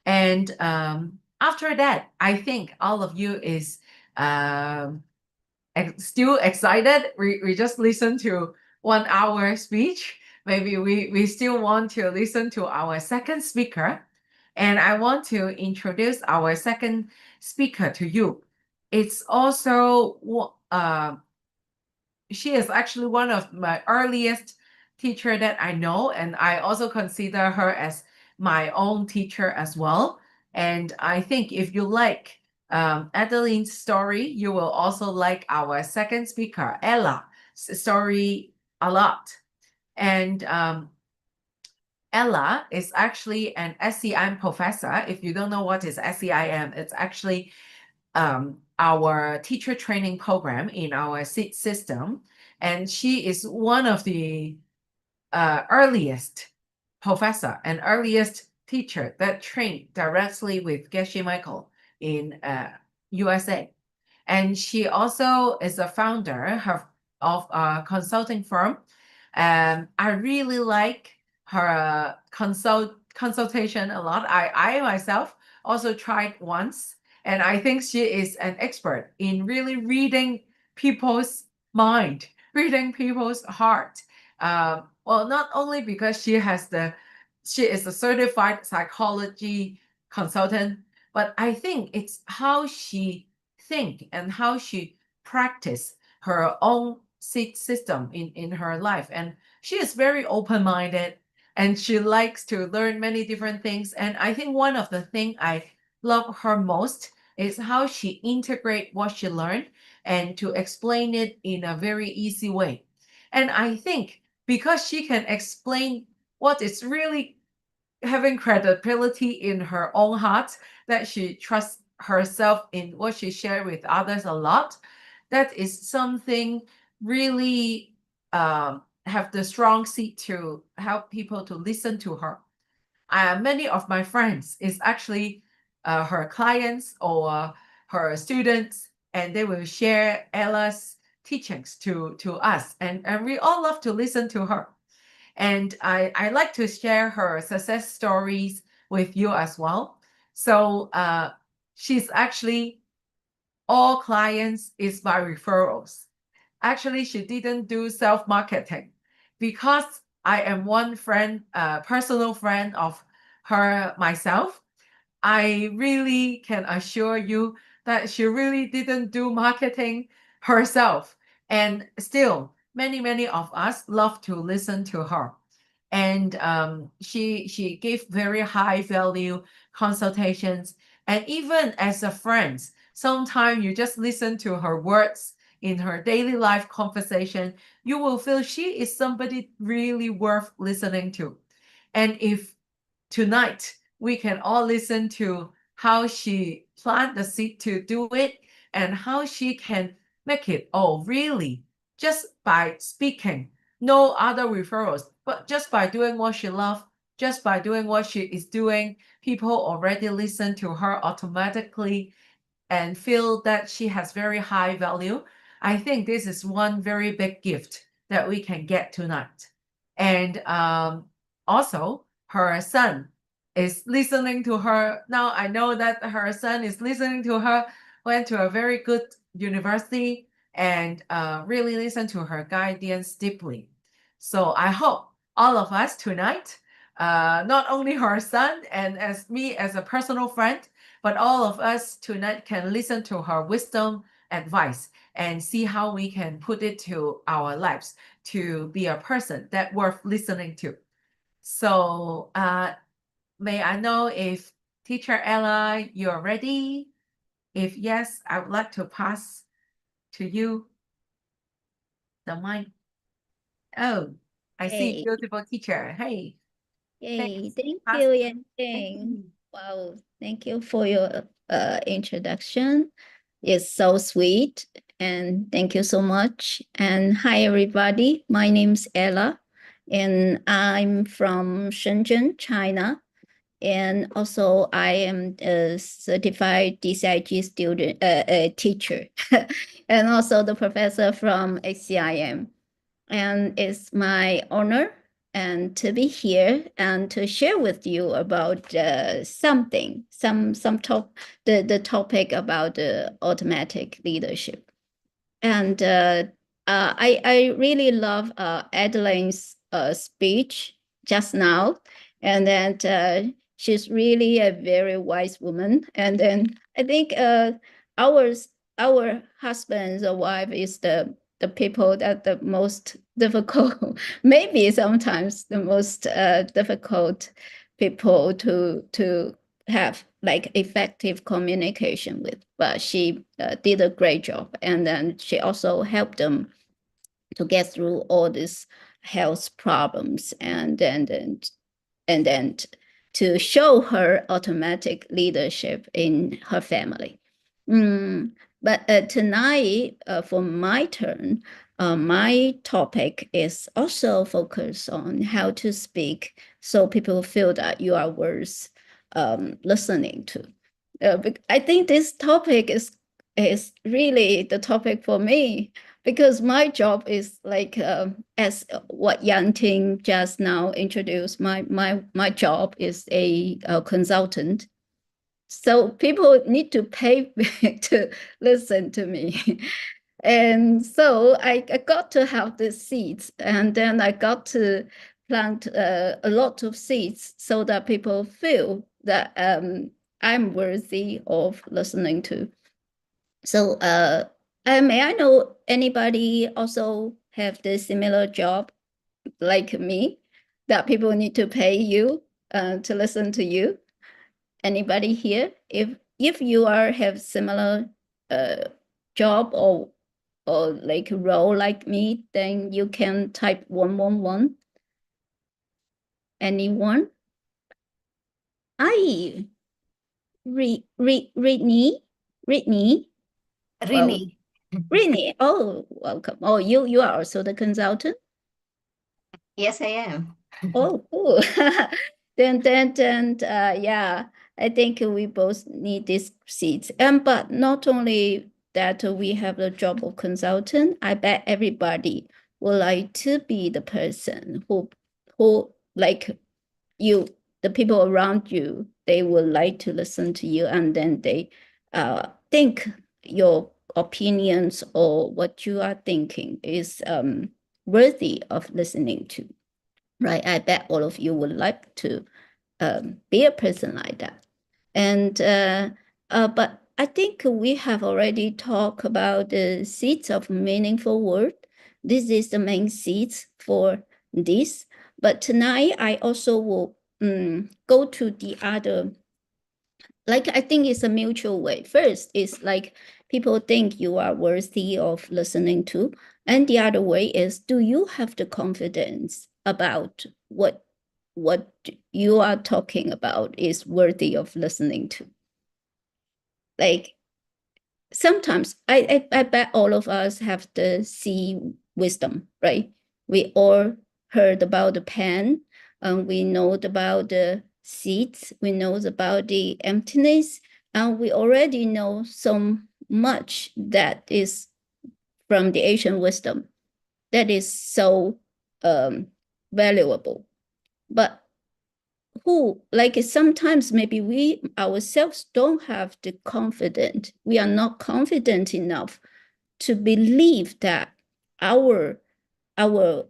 And after that, I think all of you is still excited. We just listened to 1 hour speech. Maybe we still want to listen to our second speaker. And I want to introduce our second speaker to you. It's also she is actually one of my earliest teacher that I know, and I also consider her as my own teacher as well. And I think if you like Adeline's story, you will also like our second speaker, Ella's story a lot. And Ella is actually an SEIM professor. If you don't know what is SEIM, it's actually our teacher training program in our system. and she is one of the earliest professor and earliest teacher that trained directly with Geshe Michael in USA. And she also is a founder of a consulting firm. I really like her consultation a lot. I myself also tried once, and I think she is an expert in really reading people's mind, reading people's heart. Well, not only because she is a certified psychology consultant, but I think it's how she think and how she practice her own system in her life. And she is very open-minded, and she likes to learn many different things. And I think one of the things I love her most is how she integrate what she learned and to explain it in a very easy way. And I think because she can explain what is really having credibility in her own heart, that she trusts herself in what she shared with others a lot, that is something really have the strong seat to help people to listen to her. Many of my friends is actually her clients or her students, and they will share Ella's teachings to us, and we all love to listen to her. And I like to share her success stories with you as well. So she's actually all clients is by referrals. Actually, she didn't do self-marketing because I am one friend, personal friend of her myself. I really can assure you that she really didn't do marketing herself. And still, many of us love to listen to her. And she gave very high value consultations. And even as a friend, sometimes you just listen to her words in her daily life conversation, you will feel she is somebody really worth listening to. And if tonight we can all listen to how she planted the seed to do it and how she can make it, oh really, just by speaking, no other referrals, but just by doing what she loves, just by doing what she is doing, people already listen to her automatically and feel that she has very high value. I think this is one very big gift that we can get tonight. And also, her son is listening to her. Now I know that her son is listening to her, went to a very good university, and really listen to her guidance deeply. So I hope all of us tonight, not only her son and as me as a personal friend, but all of us tonight can listen to her wisdom advice and see how we can put it to our lives to be a person that worth listening to. So may I know if Teacher Ella, you're ready? If yes, I would like to pass to you the mic. Oh, I see Hey, beautiful teacher. Hey, yay, thanks. thank Pass. you, Thank Yan. you. Wow, thank you for your introduction. It's so sweet, and thank you so much. And hi, everybody. My name's Ella, and I'm from Shenzhen, China. And also, I am a certified DCIG student, teacher, and also the professor from HCIM. And it's my honor and to be here and to share with you about something, some the topic about the automatic leadership. And I really love Adeline's speech just now, and then she's really a very wise woman. And then I think ours our husbands or wife is the people that the most difficult, maybe sometimes the most difficult people to have like effective communication with, but she did a great job, and then she also helped them to get through all these health problems, and then to show her automatic leadership in her family. But tonight, for my turn, My topic is also focused on how to speak so people feel that you are worth listening to. I think this topic is really the topic for me because my job is like as what Yang Ting just now introduced. My job is a consultant. So people need to pay to listen to me. And so I got to have the seeds, and then I got to plant a lot of seeds so that people feel that I'm worthy of listening to. So may I know anybody also have the similar job like me that people need to pay you to listen to you? Anybody here? If you are have similar job or like role like me, then you can type 111. Anyone? I Ritney. Well, Rini. Ritney. Oh, welcome. Oh, you are also the consultant. Yes, I am. Oh, cool. Then, yeah, I think we both need these seats. But not only that, we have the job of consultant. I bet everybody would like to be the person who like you, the people around you, they would like to listen to you, and then they think your opinions or what you are thinking is worthy of listening to. Right, I bet all of you would like to be a person like that. And but I think we have already talked about the seeds of meaningful word. This is the main seeds for this. But tonight I also will go to the other. Like I think it's a mutual way. First is like people think you are worthy of listening to, and the other way is, do you have the confidence about what you are talking about is worthy of listening to? Like sometimes I bet all of us have the sea wisdom, right? We all heard about the pen, and we know about the seeds, we know about the emptiness, and we already know so much that is from the Asian wisdom that is so valuable. But who, like sometimes maybe we ourselves don't have the confidence, we are not confident enough to believe that our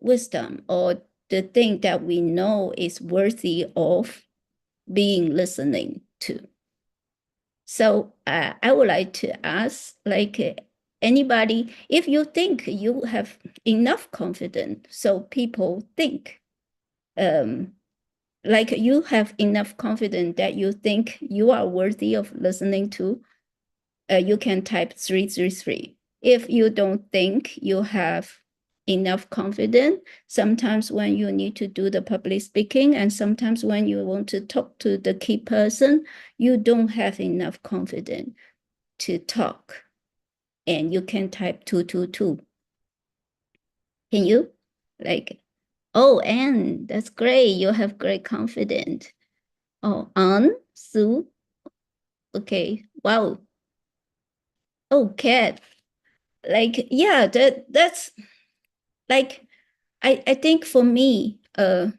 wisdom or the thing that we know is worthy of being listening to. So I would like to ask, like anybody, if you think you have enough confidence, so people think, like you have enough confidence that you think you are worthy of listening to, you can type 333. If you don't think you have enough confidence, sometimes when you need to do the public speaking and sometimes when you want to talk to the key person, you don't have enough confidence to talk. And you can type 222. Can you? Like, oh, Anne, that's great. You have great confidence. Oh, Anne, Sue. Okay, wow. Oh, Kat. Like, yeah, that's like I think for me, 50-50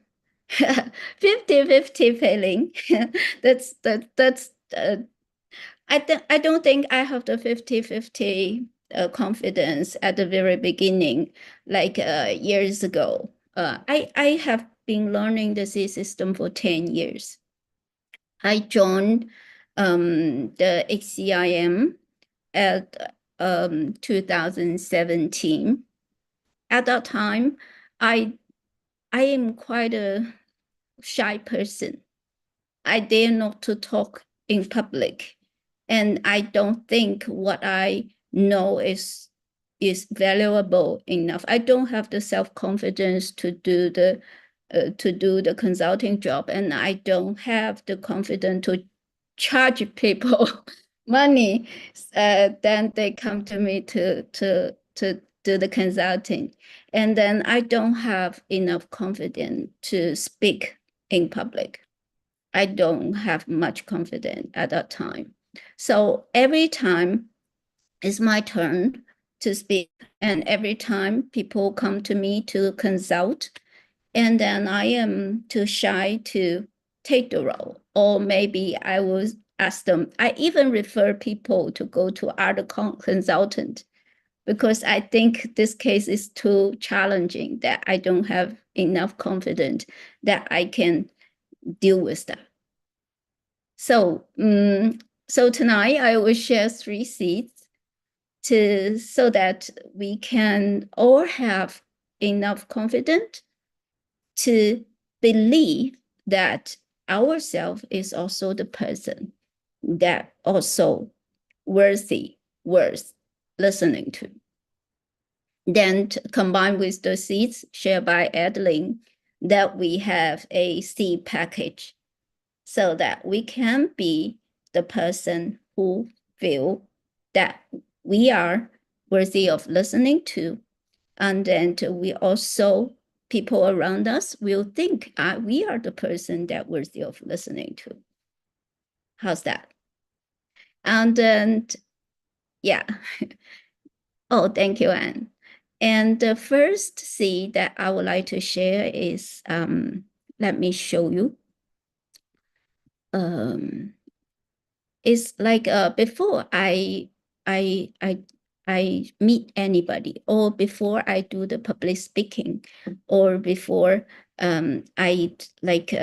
feeling. that's I don't think I have the 50-50 confidence at the very beginning, like years ago. I have been learning the C system for 10 years. I joined the HCIM at 2017. At that time, I am quite a shy person. I dare not to talk in public, and I don't think what I know is valuable enough. I don't have the self-confidence to do the consulting job, and I don't have the confidence to charge people money. Then they come to me to do the consulting. And then I don't have enough confidence to speak in public. I don't have much confidence at that time. So every time it's my turn to speak, and every time people come to me to consult, and then I am too shy to take the role. Or maybe I will ask them. I even refer people to go to other consultant because I think this case is too challenging, that I don't have enough confidence that I can deal with that. So, so tonight I will share 3 seeds so that we can all have enough confidence to believe that ourselves is also the person that also worth listening to. Then combined with the seeds shared by Adeline, that we have a seed package so that we can be the person who feel that we are worthy of listening to. And then we also, people around us will think we are the person that worthy of listening to. How's that? And then, yeah. Oh, thank you, Anne. And the first seed that I would like to share is, let me show you. It's like before I meet anybody, or before I do the public speaking, or before I like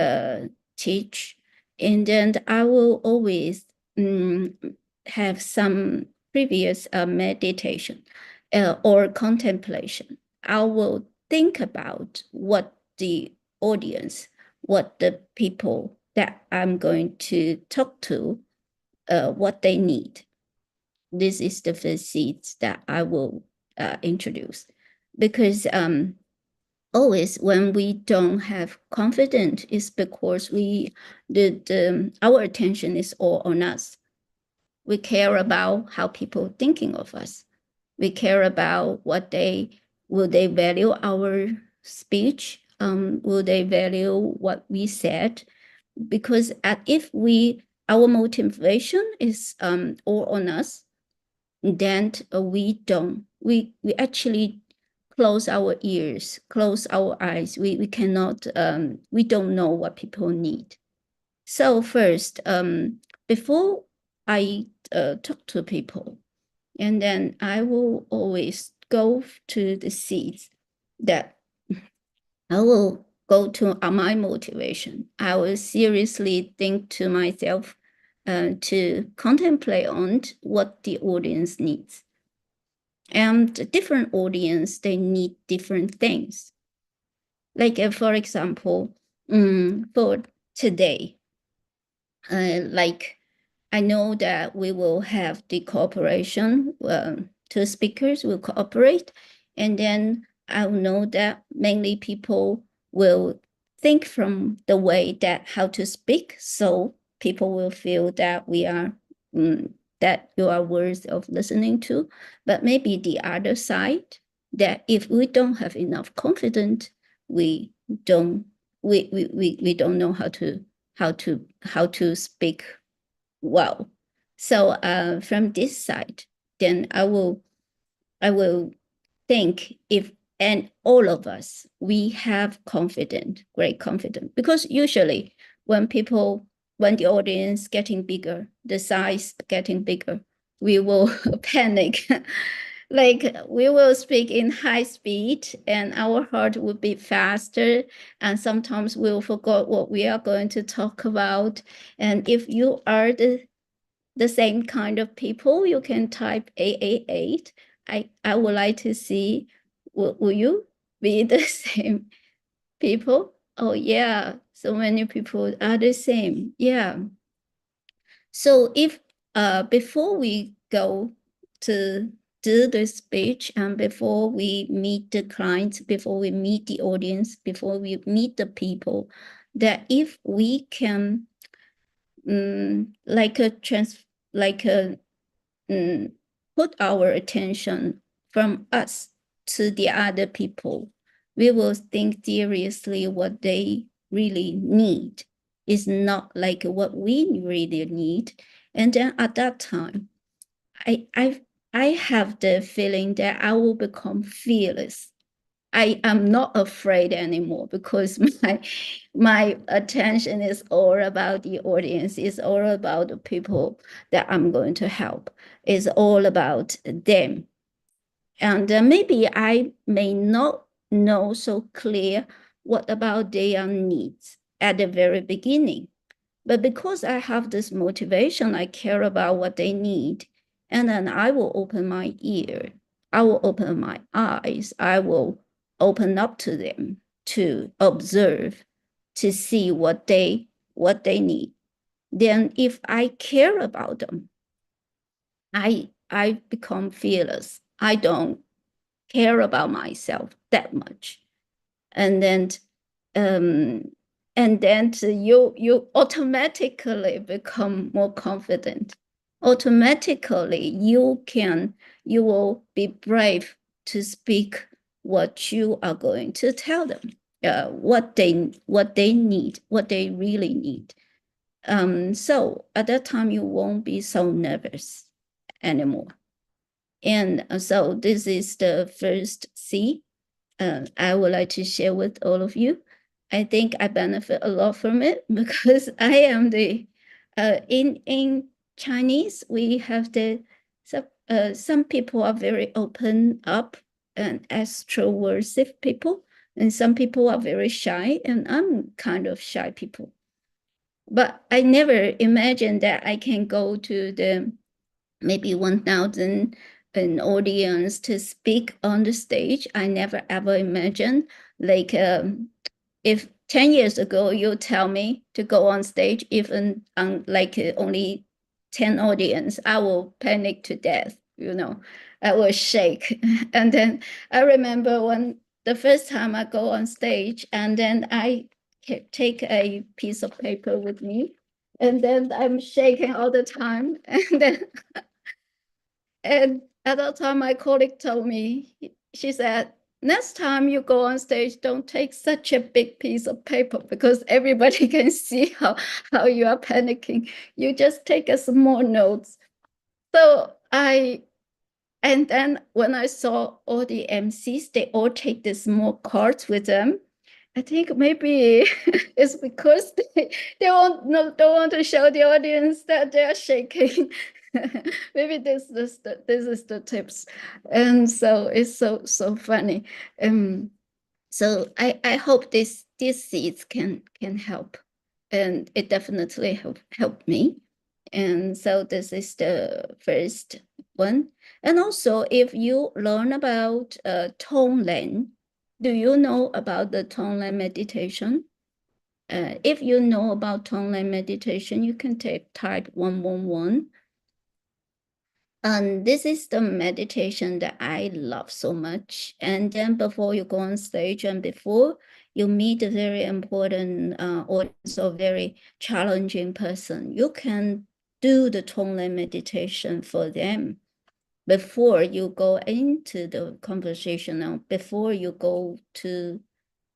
teach, and then I will always have some previous meditation or contemplation. I will think about what the audience, what the people that I'm going to talk to, what they need. This is the first seeds that I will introduce, because always when we don't have confidence, it's because our attention is all on us. We care about how people thinking of us. We care about will they value our speech? Will they value what we said? Because if our motivation is all on us, then we actually close our ears, close our eyes. We cannot, we don't know what people need. So first, before I talk to people, and then I will always go to the seeds that I will go to my motivation. I will seriously think to myself to contemplate on what the audience needs. And different audience, they need different things. Like for example, for today, like I know that we will have the cooperation, two speakers will cooperate, and then I know that mainly people will think from the way that how to speak, so people will feel that we are that you are worth of listening to. But maybe the other side, that if we don't have enough confidence, we don't know how to speak well. So from this side, then I will think if, and all of us, we have confidence, great confidence, because usually when the audience getting bigger, the size getting bigger, we will panic. Like we will speak in high speed and our heart will beat faster, and sometimes we'll forget what we are going to talk about. And if you are the same kind of people, you can type 888. I would like to see, will you be the same people? Oh yeah, so many people are the same. Yeah. So if before we go to do the speech, and before we meet the clients, before we meet the audience, before we meet the people, that if we can put our attention from us to the other people. We will think seriously what they really need. It's not like what we really need. And then at that time, I have the feeling that I will become fearless. I am not afraid anymore because my attention is all about the audience. It's all about the people that I'm going to help. It's all about them. And maybe I may not know so clear what about their needs at the very beginning. But because I have this motivation, I care about what they need. And then I will open my ear. I will open my eyes. I will open up to them to observe, to see what they need. Then if I care about them, I become fearless. I don't care about myself that much. And then you automatically become more confident. Automatically you will be brave to speak what you are going to tell them, what they need, what they really need. So at that time you won't be so nervous anymore. And so this is the first C I would like to share with all of you. I think I benefit a lot from it because I am the in Chinese we have the some people are very open up and extroversive people, and some people are very shy, and I'm kind of shy people. But I never imagined that I can go to the maybe 1,000 an audience to speak on the stage. I never ever imagined, like if 10 years ago you tell me to go on stage, even on like only 10 audience, I will panic to death, you know, I will shake. And then I remember when the first time I go on stage, and then I take a piece of paper with me, and then I'm shaking all the time. And at that time, my colleague told me, she said, next time you go on stage, don't take such a big piece of paper because everybody can see how you are panicking. You just take a small notes. So and then when I saw all the MCs, they all take the small cards with them. I think maybe it's because they don't want to show the audience that they are shaking. Maybe this is the tips, and so it's so funny. So I hope these seeds can help, and it definitely helped me. And so this is the first one. And also, if you learn about Tonglen, do you know about the Tonglen meditation? If you know about Tonglen meditation, you can type 111. And this is the meditation that I love so much. And then before you go on stage and before you meet a very important audience or very challenging person, you can do the Tonglen meditation for them before you go into the conversation, or before you go to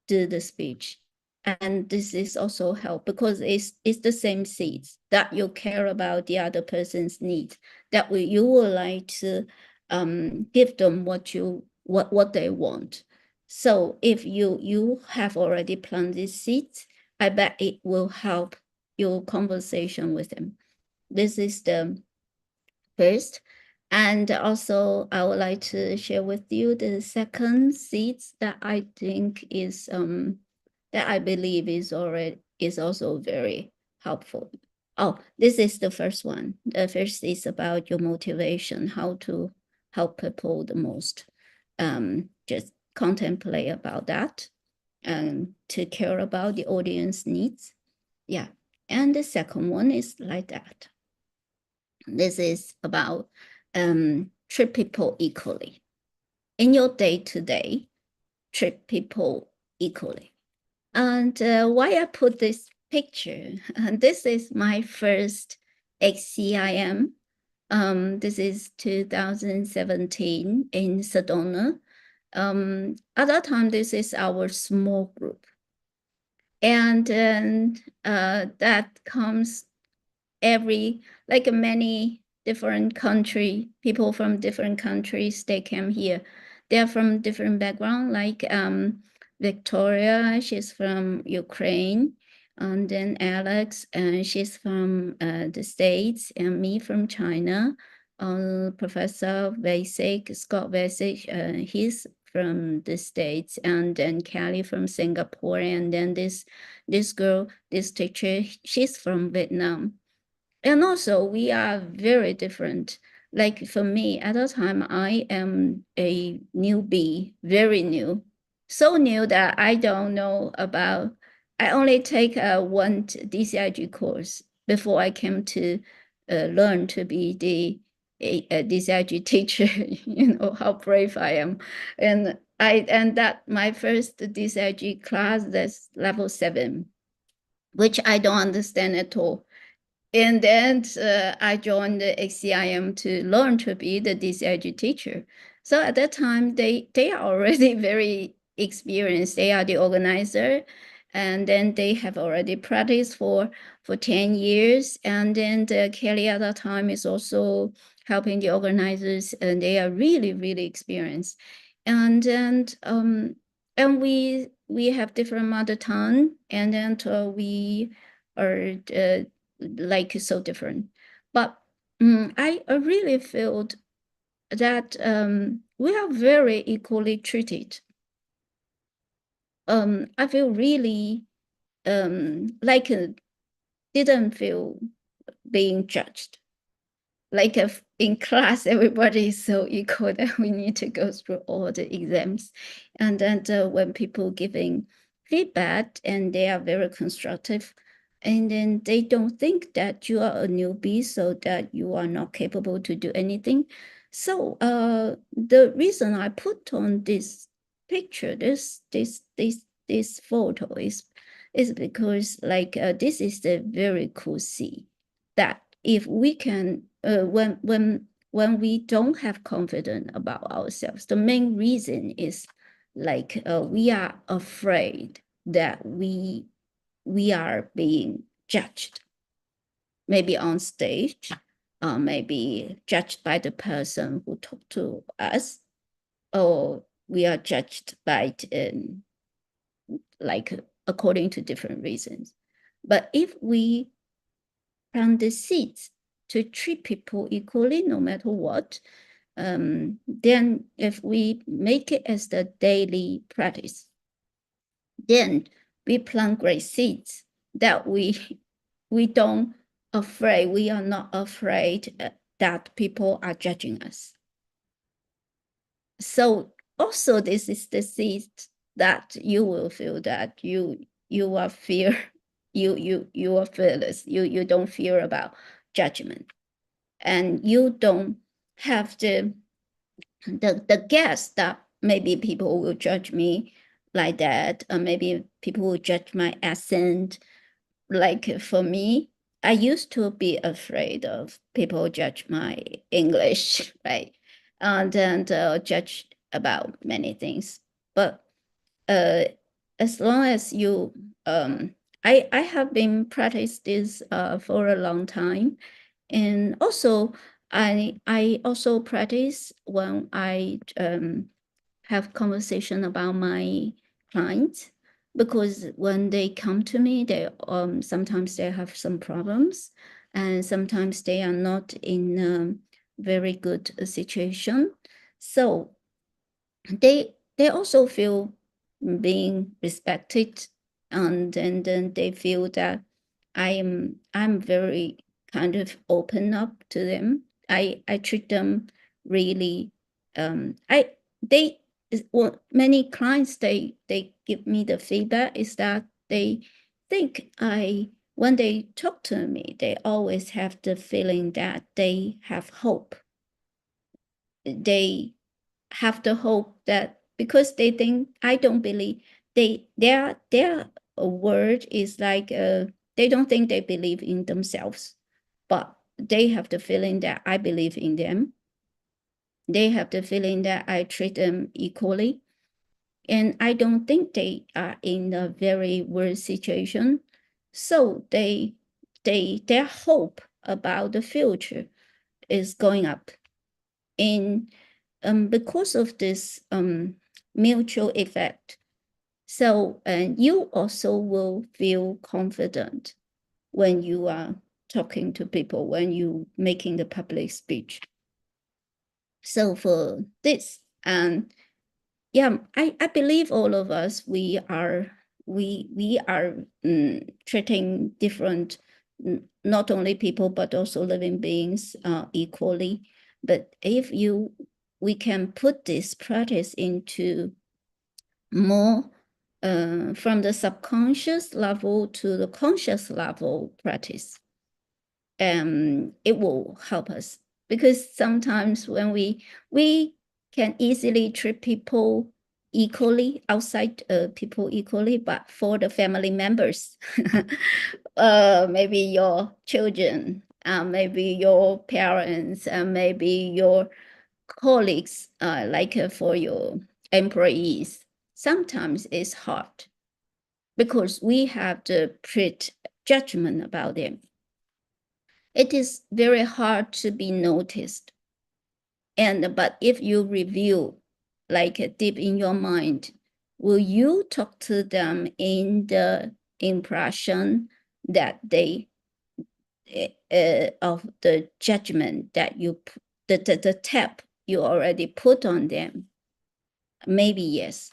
do the speech. And this is also help because it's the same seeds that you care about the other person's needs, that you would like to give them what they want. So if you have already planted seeds, I bet it will help your conversation with them. This is the first. And also I would like to share with you the second seeds that I think is that I believe is also very helpful. Oh, this is the first one. The first is about your motivation, how to help people the most. Just contemplate about that and to care about the audience needs. Yeah. And the second one is like that. This is about treat people equally. In your day-to-day, treat people equally. And why I put this picture, this is my first XCIM. This is 2017 in Sedona. At that time, this is our small group. And then that comes like many different people from different countries, they came here. They're from different background, like Victoria, she's from Ukraine. And then Alex, she's from the States, and me from China. Professor Vasic, Scott Vasic, he's from the States, and then Kelly from Singapore, and then this girl, this teacher, she's from Vietnam. And also we are very different. Like for me, at that time, I am a newbie, very new, so new that I don't know about. I only take one DCIG course before I came to learn to be a DCIG teacher. You know how brave I am, and that my first DCIG class, that's level 7, which I don't understand at all. And then I joined the HCIM to learn to be the DCIG teacher. So at that time, they are already very experienced. They are the organizer, and then they have already practiced for 10 years. And then Kelly at that time is also helping the organizers, and they are really, really experienced. And then we have different mother tongue, and then we are like so different. But I really felt that we are very equally treated. I feel really like didn't feel being judged. Like in class, everybody is so equal that we need to go through all the exams. And then when people giving feedback, and they are very constructive, and then they don't think that you are a newbie, so that you are not capable to do anything. So the reason I put on this picture, this photo is because like this is the very cool see that if we can when we don't have confidence about ourselves, the main reason is like we are afraid that we are being judged, maybe on stage, maybe judged by the person who talked to us, or we are judged by like according to different reasons. But if we plant the seeds to treat people equally, no matter what, then if we make it as the daily practice, then we plant great seeds that we don't afraid, we are not afraid that people are judging us. So also this is the seed that you will feel that you are fear, you are fearless, you don't fear about judgment, and you don't have the guess that maybe people will judge me like that, or maybe people will judge my accent. Like for me, I used to be afraid of people judge my English, right? And then judge about many things. But as long as you, I have been practice this for a long time. And also, I also practice when I have conversation about my clients, because when they come to me, they sometimes they have some problems, and sometimes they are not in a very good situation. So they also feel being respected, and then they feel that I'm very kind of open up to them. I treat them really well, many clients they give me the feedback is that they think when they talk to me, they always have the feeling that they have hope. They have the hope that because they think I don't believe their word is like they don't think they believe in themselves, but they have the feeling that I believe in them. they have the feeling that I treat them equally. And I don't think they are in a very worse situation. So their hope about the future is going up. And because of this mutual effect, so you also will feel confident when you are talking to people, when you making the public speech. So for this, yeah, I believe all of us, we are treating different, not only people, but also living beings equally. But if we can put this practice into more from the subconscious level to the conscious level practice, it will help us, because sometimes when we can easily treat people equally, outside people equally, but for the family members, maybe your children, maybe your parents, and maybe your colleagues, like for your employees, sometimes it's hard because we have the judgment about them. It is very hard to be noticed. But if you review, like deep in your mind, will you talk to them in the impression that they of the judgment that you the tap you already put on them? Maybe yes.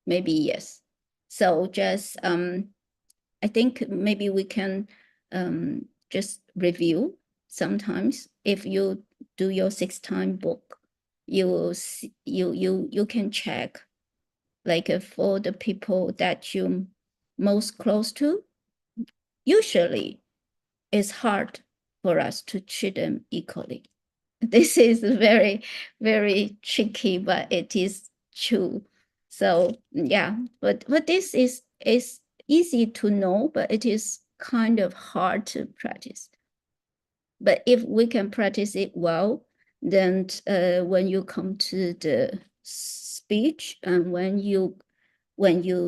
Maybe yes. So just I think maybe we can just review sometimes. If you do your 6-time book, you will see, you can check, like for the people that you most close to, usually it's hard for us to treat them equally. This is very, very tricky, but it is true. So yeah, but this is easy to know, but it is kind of hard to practice. But if we can practice it well, then when you come to the speech and when you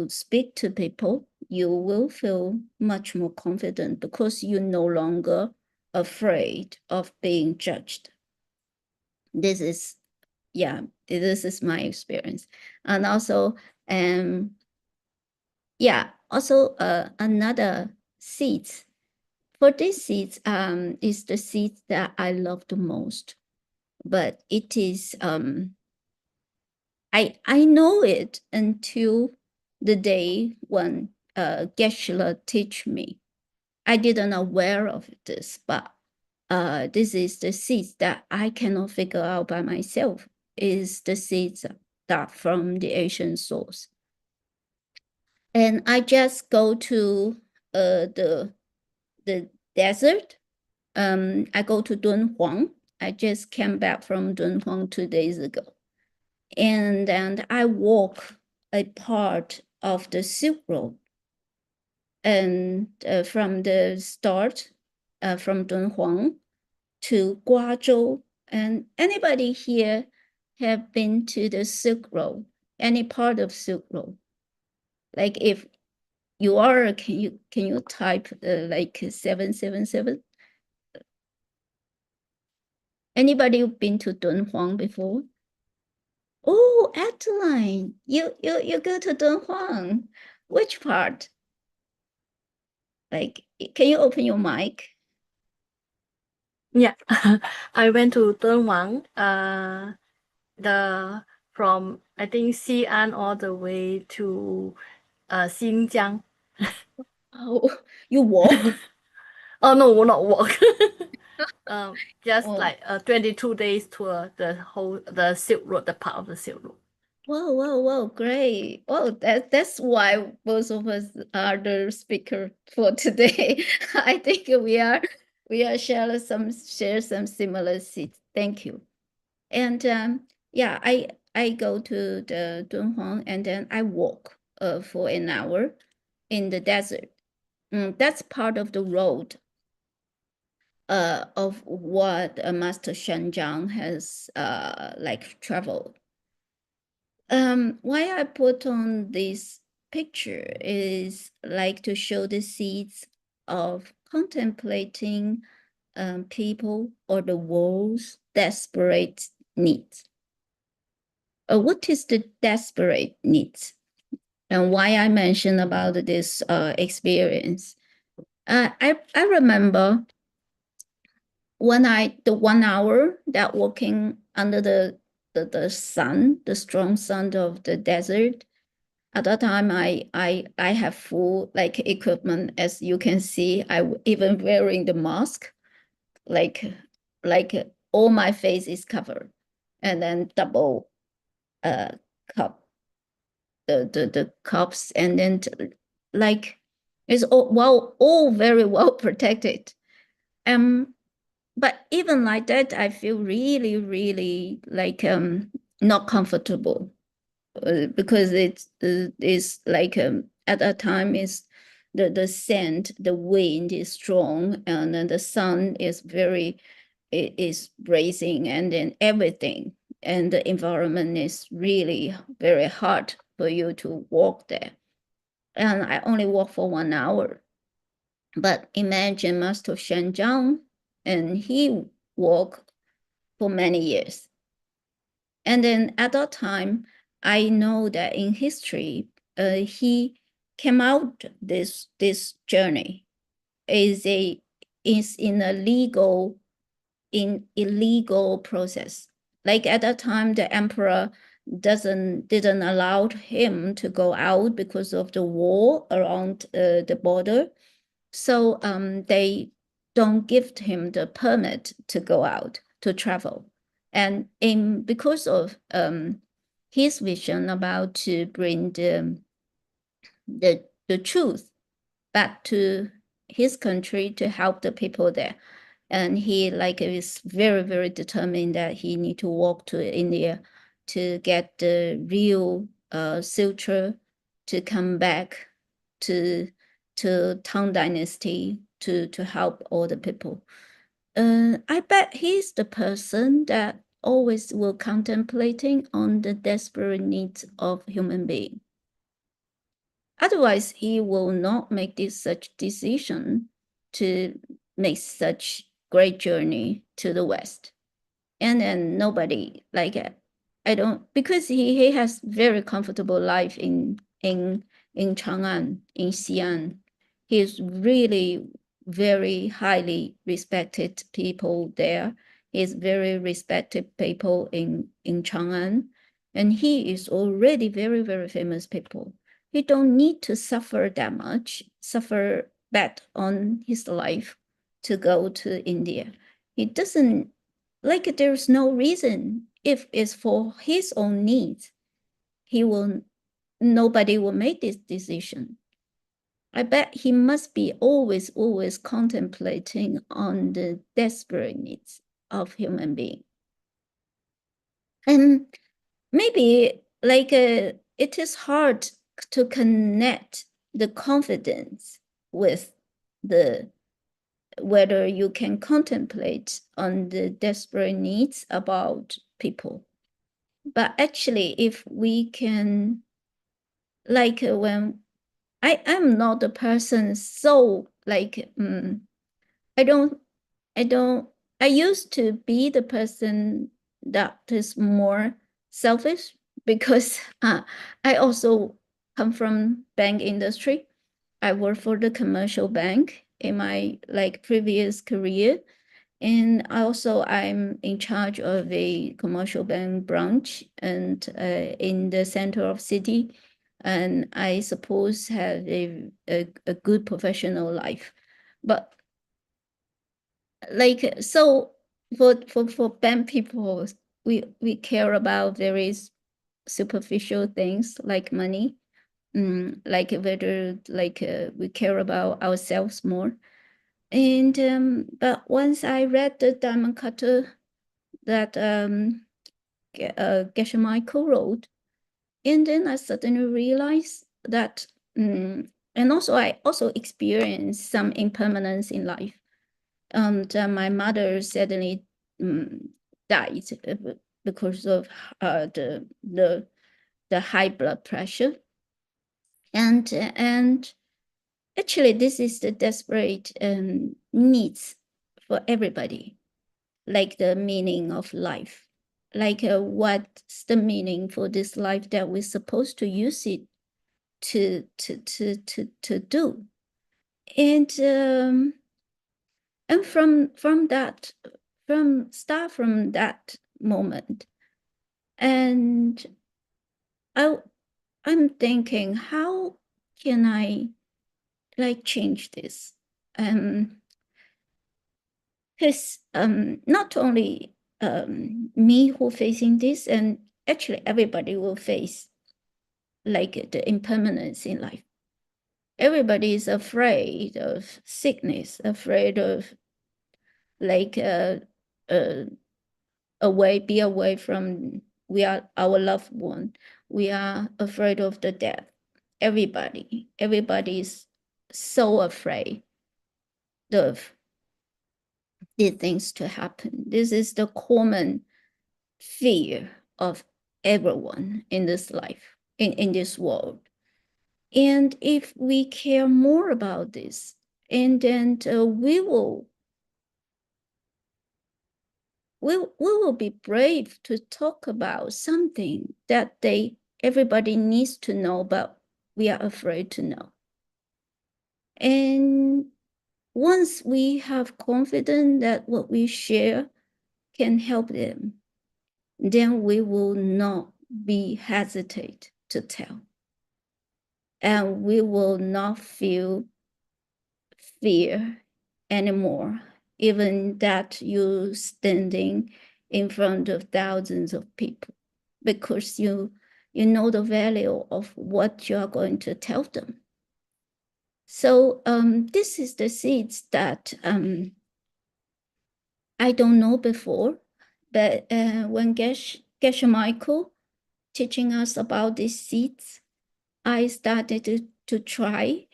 speak to people, you will feel much more confident because you're no longer afraid of being judged. This is, yeah, this is my experience. And also, yeah, also another seeds. For this seeds, is the seeds that I love the most. But it is, I know it until the day when Geshe-la teach me. I didn't aware of this, but this is the seeds that I cannot figure out by myself. Is the seeds that from the Asian source. And I just go to the desert. I go to Dunhuang. I just came back from Dunhuang 2 days ago. And then I walk a part of the Silk Road. And from the start, from Dunhuang to Guazhou. And anybody here have been to the Silk Road, any part of Silk Road? Like if you are, can you type like 777? Anybody been to Dunhuang before? Oh, Adeline, you go to Dunhuang. Which part? Like, can you open your mic? Yeah, I went to Dunhuang, from I think Xi'an all the way to Xinjiang. Oh, you walk? Oh no, not walk. Just Oh. like a 22 days tour, the Silk Road, the part of the Silk Road. Whoa, great. Oh, that's why both of us are the speaker for today. I think we are share some similar seats. Thank you. And yeah, I go to the Dunhuang and then I walk for an hour in the desert. That's part of the road. of what Master Shen Zhang has like traveled. Why I put on this picture is like to show the seeds of contemplating people or the world's desperate needs. What is the desperate needs? And why I mentioned about this experience? I remember when the 1 hour that walking under the sun, the strong sun of the desert. At that time, I have full like equipment, as you can see. I even wearing the mask, like all my face is covered, and then double cup the cups, and then like it's all very well protected. But even like that, I feel really like not comfortable because it's like at that time is the sand, the wind is strong, and then the sun is is blazing, and then everything, and the environment is really very hard for you to walk there. And I only walk for 1 hour. But imagine Master Shen Zhang, and he walked for many years. And then at that time, I know that in history, he came out this journey is in a illegal process. Like at that time, the emperor didn't allow him to go out because of the war around the border. So they don't give him the permit to go out to travel. And because of his vision about to bring the truth back to his country to help the people there. And he like is very determined that he need to walk to India to get the real suture to come back to Tang Dynasty to help all the people. I bet he's the person that always will contemplating on the desperate needs of human being. Otherwise, he will not make such decision to make such great journey to the West. And then nobody like I don't, because he has very comfortable life in Chang'an, in Xi'an. He's really very highly respected people there. He's very respected people in Chang'an. And he is already very famous people. He don't need to suffer that much, suffer bad on his life to go to India. He doesn't, like there's no reason. If it's for his own needs, nobody will make this decision. I bet he must be always contemplating on the desperate needs of human being. And maybe like it is hard to connect the confidence with whether you can contemplate on the desperate needs about people. But actually, if we can, like when I am not a person so like I used to be the person that is more selfish because I also come from bank industry. I work for the commercial bank in my like previous career. And also I'm in charge of a commercial bank branch and in the center of city. And I suppose have a good professional life. But like, so for bank people, we care about very superficial things like money. Like whether like we care about ourselves more. And but once I read the Diamond Cutter that Geshe Michael wrote, and then I suddenly realized that, and also I also experienced some impermanence in life. And my mother suddenly died because of the high blood pressure. And actually, this is the desperate needs for everybody, like the meaning of life, like what's the meaning for this life that we're supposed to use it to do. And from that moment, and I'm thinking, how can I like change this? Because not only me who facing this, and actually everybody will face like the impermanence in life. Everybody is afraid of sickness, afraid of like be away from our loved one. We are afraid of the death. Everybody is so afraid of these things to happen. This is the common fear of everyone in this life, in this world. And if we care more about this, and then we will be brave to talk about something that everybody needs to know, but we are afraid to know. And once we have confidence that what we share can help them, then we will not be hesitate to tell. And we will not feel fear anymore, even that you standing in front of thousands of people, because you know the value of what you are going to tell them. So this is the seeds that I don't know before, but when Geshe Michael teaching us about these seeds, I started to try,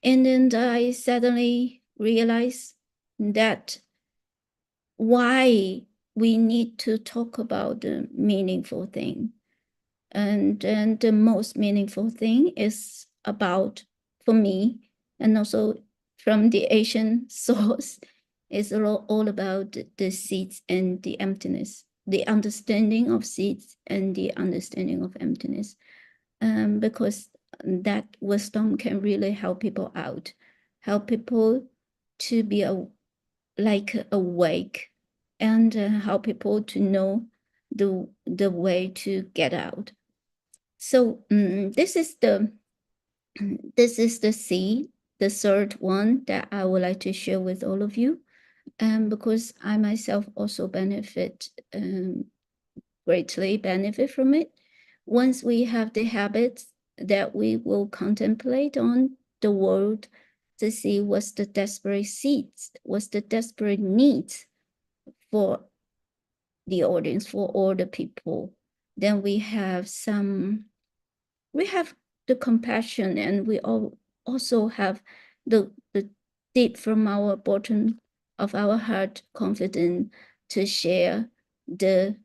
and then I suddenly realized that why we need to talk about the meaningful thing. And the most meaningful thing is about, for me, and also from the Asian source, is all about the seeds and the emptiness, the understanding of seeds and the understanding of emptiness. Because that wisdom can really help people out, help people to be awake, and help people to know the way to get out. So this is the seed, the third one that I would like to share with all of you, because I myself also greatly benefit from it. Once we have the habits that we will contemplate on the world to see what's the desperate seeds, what's the desperate needs for the audience, for all the people, then we have the compassion, and we also have the deep from our bottom of our heart confidence to share the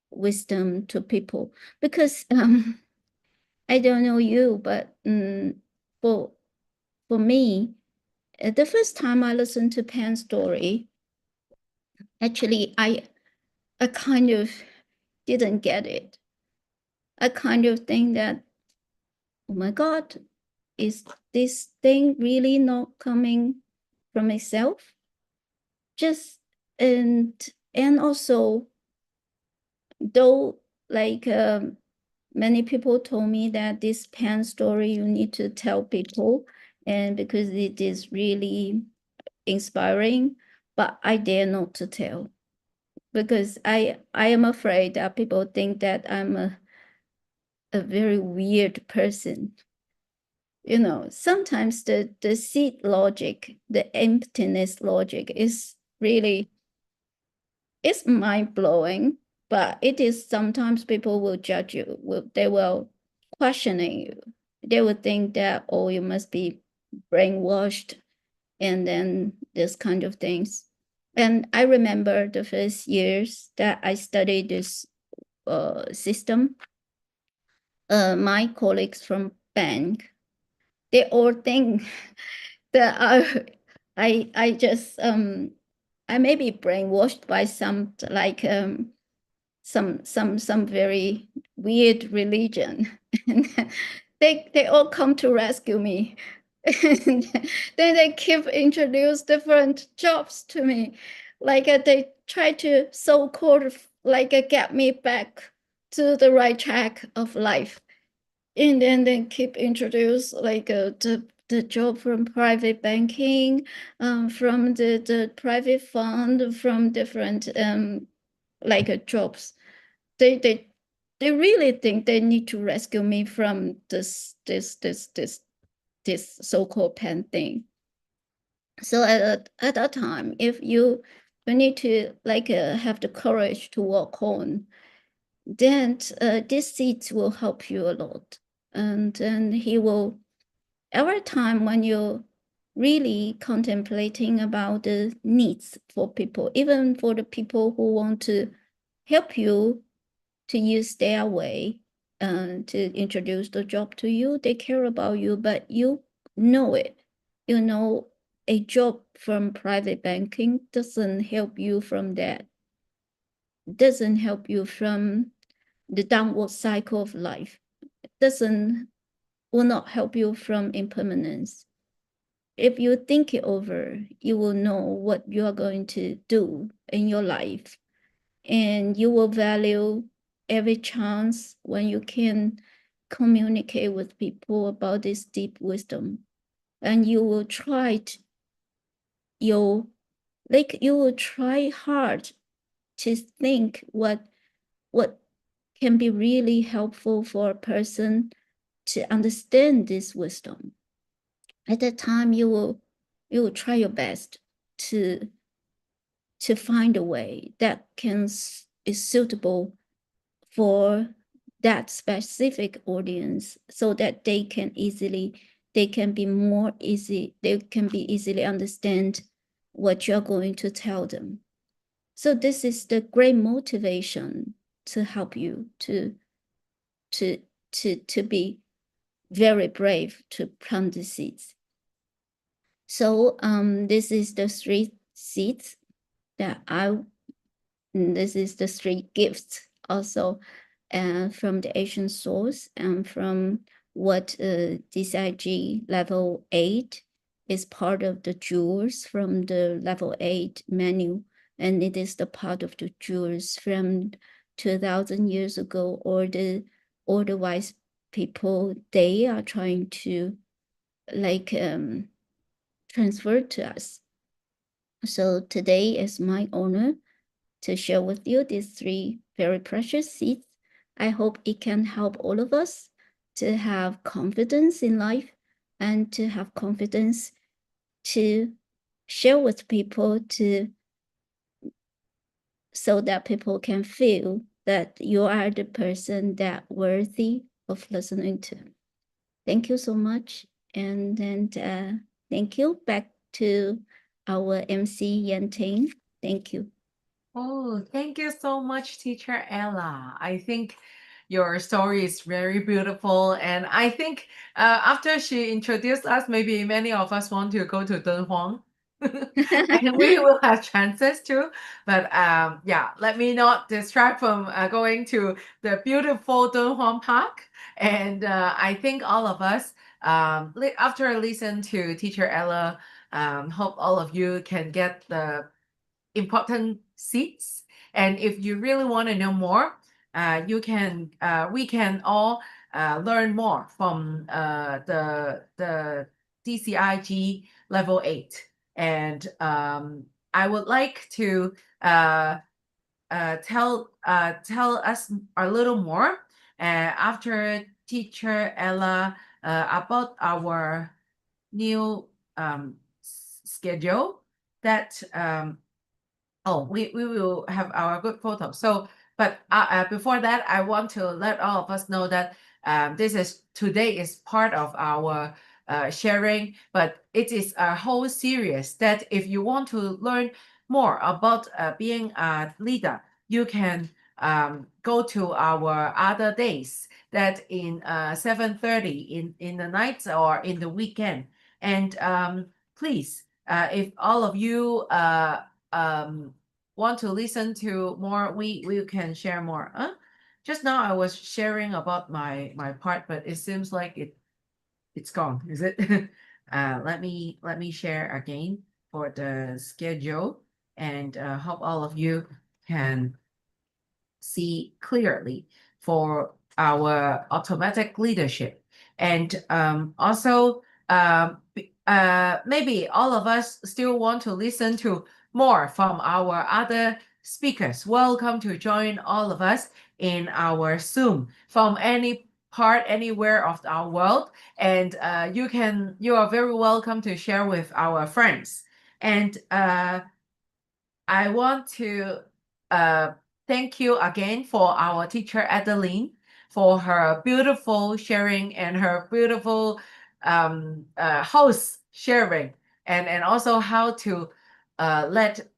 wisdom to people. Because I don't know you, but for me, the first time I listened to Pan's story, actually I kind of didn't get it. I kind of think that, oh my God, is this thing really not coming from myself? Just and also, though, like many people told me that this Pan story you need to tell people, and because it is really inspiring, but I dare not to tell, because I am afraid that people think that I'm a very weird person. You know, sometimes the seed logic, the emptiness logic is really, it's mind-blowing, but it is sometimes people will judge you, they will questioning you. They will think that, oh, you must be brainwashed, and then this kind of things. And I remember the first years that I studied this system. My colleagues from bank, they all think that I just I may be brainwashed by some like some very weird religion. And they all come to rescue me. And then they keep introduce different jobs to me. Like they try to so-called like get me back to the right track of life. And then they keep introduce like the job from private banking, from the private fund, from different like jobs. They really think they need to rescue me from this so-called pen thing. So at that time, if you need to like have the courage to walk on, then this seat will help you a lot. And then he will, every time when you're really contemplating about the needs for people, even for the people who want to help you to use their way to introduce the job to you, they care about you, but you know it. You know, a job from private banking doesn't help you from that, doesn't help you from the downward cycle of life, will not help you from impermanence. If you think it over, you will know what you are going to do in your life, and you will value every chance when you can communicate with people about this deep wisdom, and you will you will try hard to think what can be really helpful for a person to understand this wisdom. At that time, you will try your best to find a way that is suitable for that specific audience, so that they can be easily understand what you're going to tell them. So this is the great motivation to help you to be very brave to plant the seeds. So this is the 3 seeds that this is the 3 gifts also from the Asian source, and from what DCIG level 8 is part of the jewels from the level 8 menu, and it is the part of the jewels from 2000 years ago, or the wise people, they are trying to like transfer to us. So today is my honor to share with you these 3 very precious seeds. I hope it can help all of us to have confidence in life, and to have confidence to share with people, so that people can feel that you are the person that worthy of listening to. Thank you so much. And then thank you. Back to our MC Yan Ting. Thank you. Oh, thank you so much, Teacher Ella. I think your story is very beautiful. And I think after she introduced us, maybe many of us want to go to Dunhuang. And we will have chances too. But yeah, let me not distract from going to the beautiful Dunhuang Park. And I think all of us, after listen to Teacher Ella, hope all of you can get the important seats. And if you really want to know more, we can all learn more from the DCIG level 8. And I would like to tell us a little more after Teacher Ella about our new schedule that we will have our good photo. So, but before that, I want to let all of us know that today is part of our sharing, but it is a whole series that if you want to learn more about being a leader, you can go to our other days that in 7:30 in the night or in the weekend. And please, if all of you want to listen to more, we can share more. Just now I was sharing about my part, but it seems like it's gone. Is it? Let me share again for the schedule, and hope all of you can see clearly for our automatic leadership. And also, maybe all of us still want to listen to more from our other speakers. Welcome to join all of us in our Zoom from any part, anywhere of our world. And you are very welcome to share with our friends. And I want to thank you again for our teacher Adeline for her beautiful sharing and her beautiful host sharing, and also how to let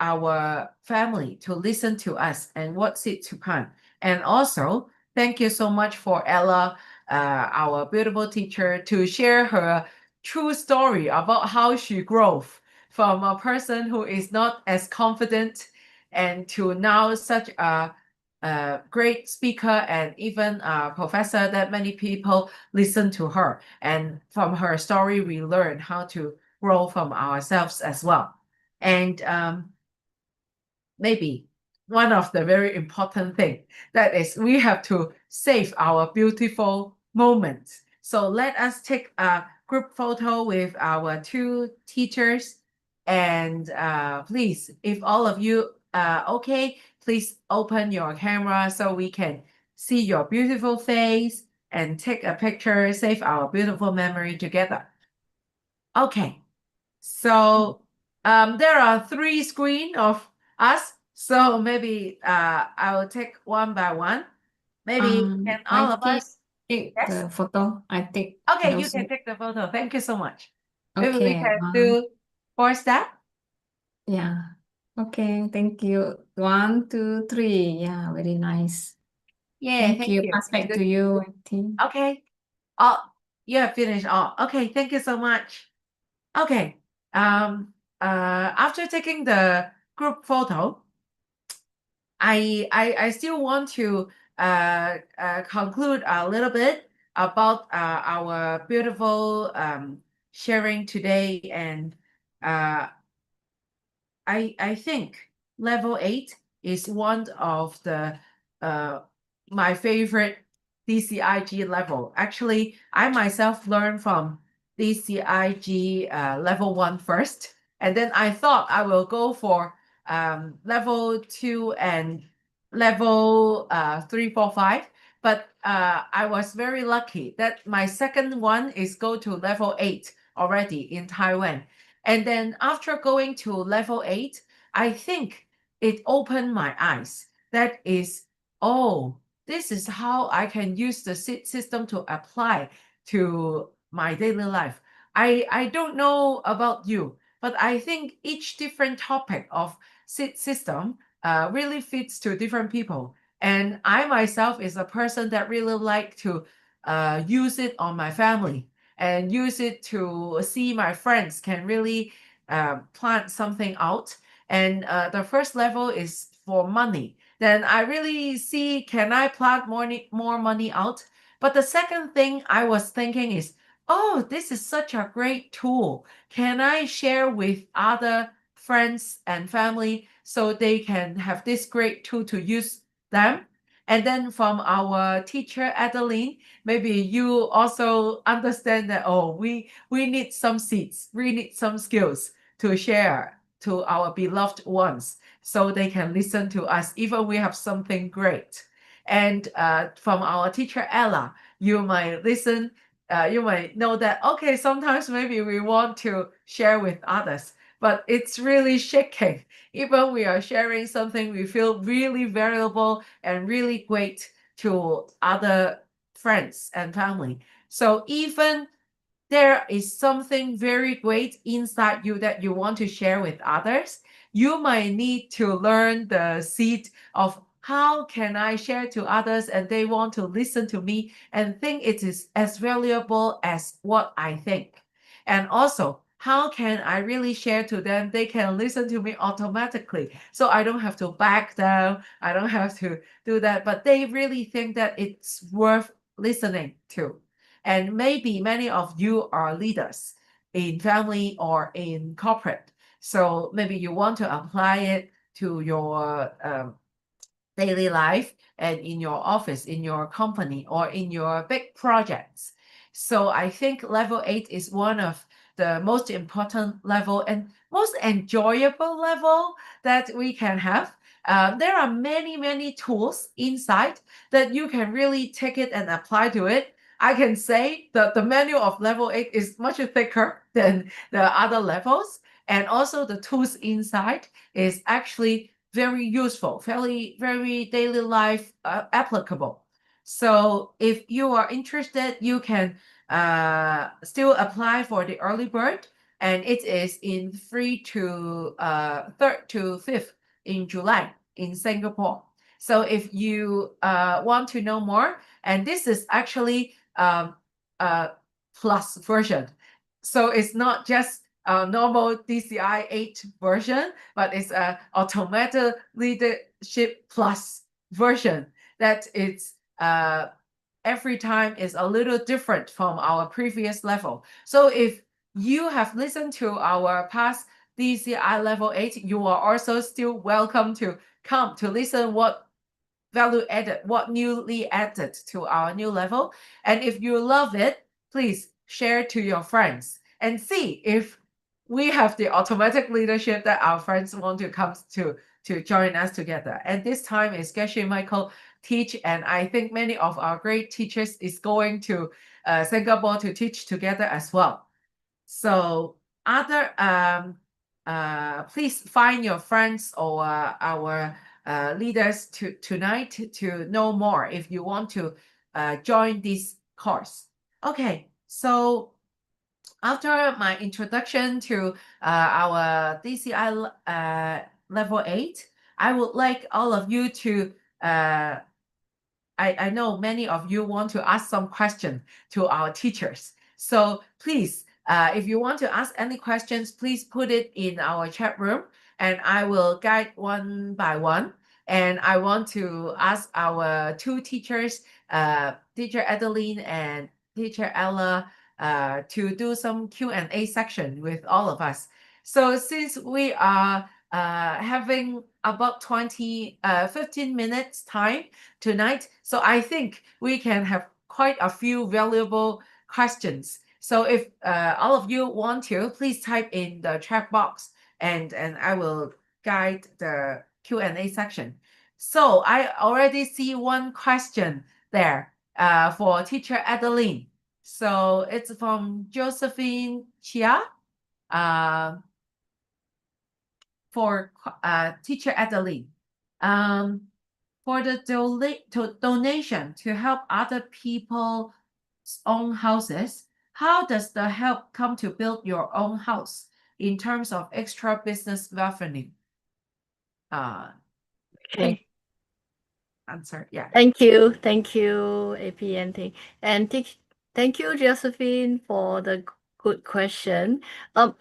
our family to listen to us and what's it to come. And also thank you so much for Ella, our beautiful teacher, to share her true story about how she grew from a person who is not as confident and to now such a great speaker and even a professor that many people listen to her. And from her story, we learn how to grow from ourselves as well. And maybe one of the very important thing that is we have to save our beautiful moments. So let us take a group photo with our two teachers. And please, if all of you okay, please open your camera so we can see your beautiful face and take a picture, save our beautiful memory together. Okay, so there are 3 screens of us, so maybe I will take one by one. Maybe can all of us take yes? the photo. I take Okay, you those. can take the photo. Thank you so much. Maybe we Okay. can do 4 step. Yeah. Okay. Thank you. 1, 2, 3. Yeah. Very nice. Yeah, Thank you. Pass back to you, Auntie. Okay. Oh, you have finished all. Okay, thank you so much. Okay. After taking the group photo, I still want to conclude a little bit about our beautiful sharing today. And I think level 8 is one of the my favorite DCIG level. Actually, I myself learned from DCIG level 1 first, and then I thought I will go for level 2 and level 3, 4, 5. But I was very lucky that my second one is go to level 8 already in Taiwan. And then after going to level 8, I think it opened my eyes. That is, oh, this is how I can use the system to apply to my daily life. I don't know about you, but I think each different topic of system really fits to different people. And I myself is a person that really like to use it on my family and use it to see my friends can really plant something out. And the first level is for money. Then I really see, can I plant more money out? But the second thing I was thinking is, oh, this is such a great tool. Can I share with other friends and family so they can have this great tool to use them? And then from our teacher, Adeline, maybe you also understand that, oh, we need some seeds, we need some skills to share to our beloved ones so they can listen to us, even we have something great. And from our teacher, Ella, you might listen, you might know that, okay, sometimes maybe we want to share with others, but it's really shaking. Even we are sharing something we feel really valuable and really great to other friends and family. So even there is something very great inside you that you want to share with others, you might need to learn the seed of how can I share to others and they want to listen to me and think it is as valuable as what I think. And also, how can I really share to them? They can listen to me automatically. So I don't have to back down. I don't have to do that. But they really think that it's worth listening to. And maybe many of you are leaders in family or in corporate. So maybe you want to apply it to your daily life and in your office, in your company, or in your big projects. So I think level 8 is one of the most important level and most enjoyable level that we can have. There are many tools inside that you can really take it and apply to it. I can say that the manual of level 8 is much thicker than the other levels. And also the tools inside is actually very useful, very daily life applicable. So if you are interested, you can still apply for the early bird, and it is in 3rd to 5th in July in Singapore. So if you want to know more, and this is actually a plus version. So it's not just a normal DCI 8 version, but it's a automated leadership plus version that it's every time is a little different from our previous level. So if you have listened to our past DCI level 8, you are also still welcome to come to listen what value added, what newly added to our new level. And if you love it, please share to your friends and see if we have the automatic leadership that our friends want to come to join us together. And this time is Geshe Michael teach, and I think many of our great teachers is going to Singapore to teach together as well. So other please find your friends or our leaders tonight to know more if you want to join this course. Okay, so after my introduction to our DCI level 8, I would like all of you to I know many of you want to ask some question to our teachers. So please, if you want to ask any questions, please put it in our chat room and I will guide one by one. And I want to ask our two teachers, Teacher Adeline and Teacher Ella, to do some Q&A section with all of us. So since we are having about 15 minutes time tonight, so I think we can have quite a few valuable questions. So if all of you want to, please type in the chat box and I will guide the Q&A section. So I already see one question there for Teacher Adeline. So it's from Josephine Chia. For Teacher Adeline. For the donation to help other people's own houses, how does the help come to build your own house in terms of extra business revenue? Okay. Answer, yeah. Thank you, APNT, and thank you, Josephine, for the good question.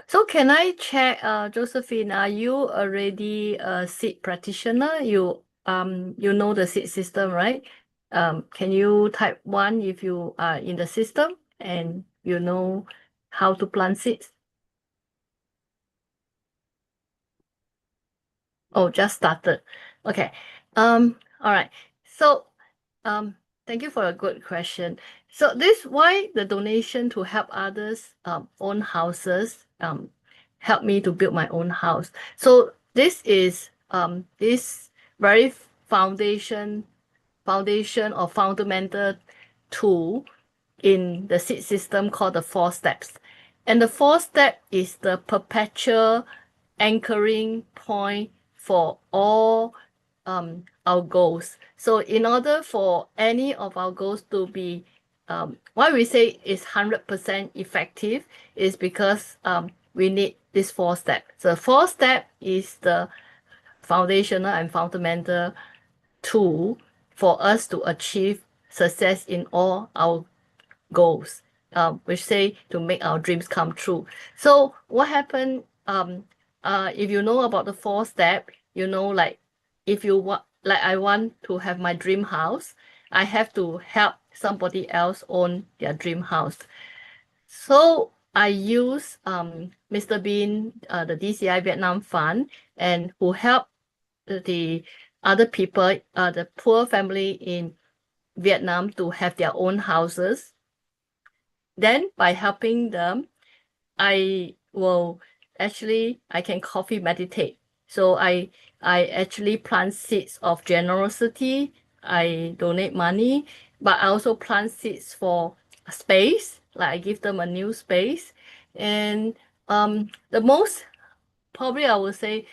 So can I check, Josephine, are you already a seed practitioner? You know the seed system, right? Can you type 1 if you are in the system and you know how to plant seeds? Oh, just started. Okay. All right. So, thank you for a good question. So this why the donation to help others own houses help me to build my own house. So this is this very foundation or fundamental tool in the seed system called the 4 steps. And the 4th step is the perpetual anchoring point for all our goals. So in order for any of our goals to be why we say is 100% effective is because we need this 4-step. The 4-step is the foundational and fundamental tool for us to achieve success in all our goals, which say to make our dreams come true. So what happened, if you know about the 4-step, you know, like if you want, like I want to have my dream house, I have to help somebody else own their dream house. So I use Mr. Bean, the DCI Vietnam Fund, and who help the other people, the poor family in Vietnam to have their own houses. Then by helping them, I can coffee meditate. So I actually plant seeds of generosity. I donate money, but I also plant seeds for space, like I give them a new space. And the most, probably I would say,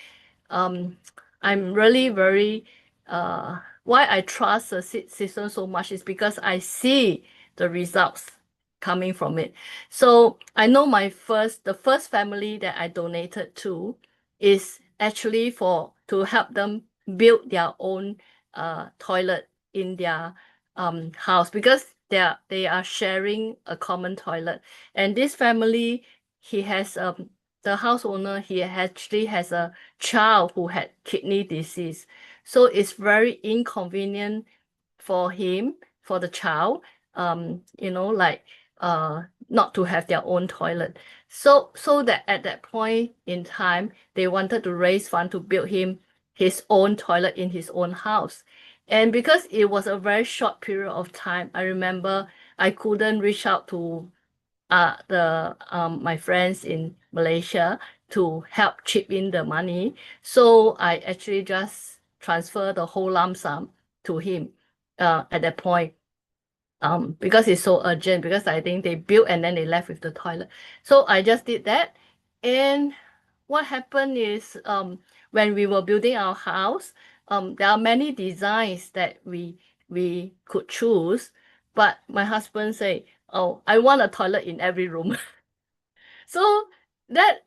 I'm really very why I trust the seed system so much is because I see the results coming from it. So I know the first family that I donated to is actually to help them build their own toilet in their house, because they are sharing a common toilet. And this family, he has the house owner, he actually has a child who had kidney disease. So it's very inconvenient for him, for the child, not to have their own toilet. So that at that point in time, they wanted to raise fund to build him his own toilet in his own house. And because it was a very short period of time, I remember I couldn't reach out to my friends in Malaysia to help chip in the money. So I actually just transfer the whole lump sum to him at that point. Because it's so urgent, because I think they built and then they left with the toilet. So I just did that. And what happened is, when we were building our house, there are many designs that we could choose, but my husband said, "Oh, I want a toilet in every room." So that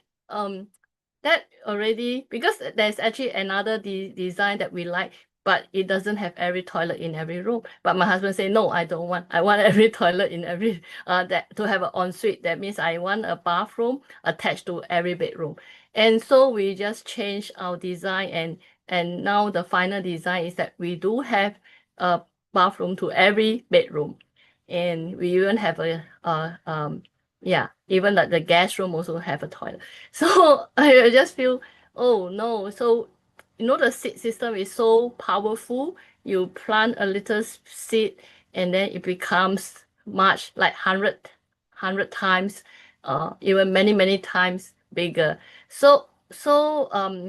already, because there's actually another design that we like, but it doesn't have every toilet in every room. But my husband say, "No, I don't want. I want every toilet in every that to have an ensuite. That means I want a bathroom attached to every bedroom." And so we just changed our design, and now the final design is that we do have a bathroom to every bedroom, and we even have even like the guest room also have a toilet. So I just feel, oh no. So the seed system is so powerful. You plant a little seed and then it becomes much, like 100 times, even many times bigger. So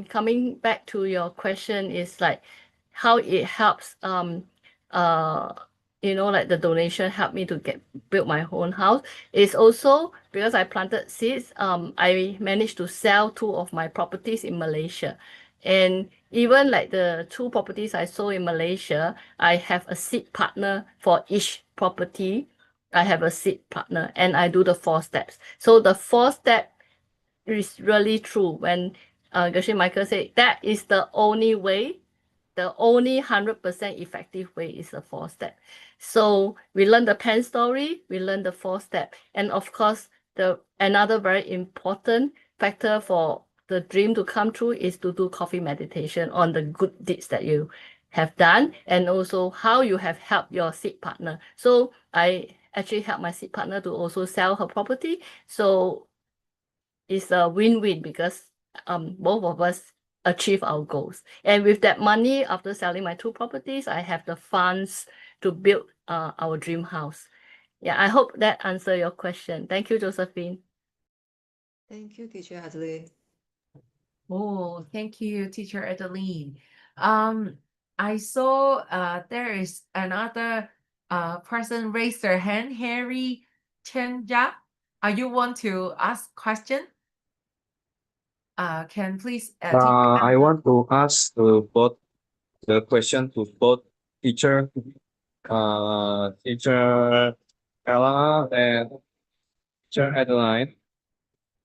coming back to your question is like how it helps, like the donation helped me to build my own house. It's also because I planted seeds. I managed to sell 2 of my properties in Malaysia, and even like the 2 properties I sold in Malaysia, I have a seed partner for each property. I have a seed partner, and I do the 4 steps. So the 4-step is really true. When Gershon Michael said that is the only way, the only 100% effective way is the 4-step. So we learn the pen story, we learn the 4-step. And of course, another very important factor for the dream to come true is to do coffee meditation on the good deeds that you have done, and also how you have helped your seed partner. So I actually helped my seed partner to also sell her property. So it's a win-win, because both of us achieve our goals. And with that money, after selling my 2 properties, I have the funds to build our dream house. Yeah, I hope that answer your question. Thank you, Josephine. Thank you, Teacher Adelaide. Oh, thank you, Teacher Adeline. I saw there is another person raised their hand, Harry Chenja. You want to ask question? Can please I want to ask both the question to both teacher, teacher Ella and teacher Adeline.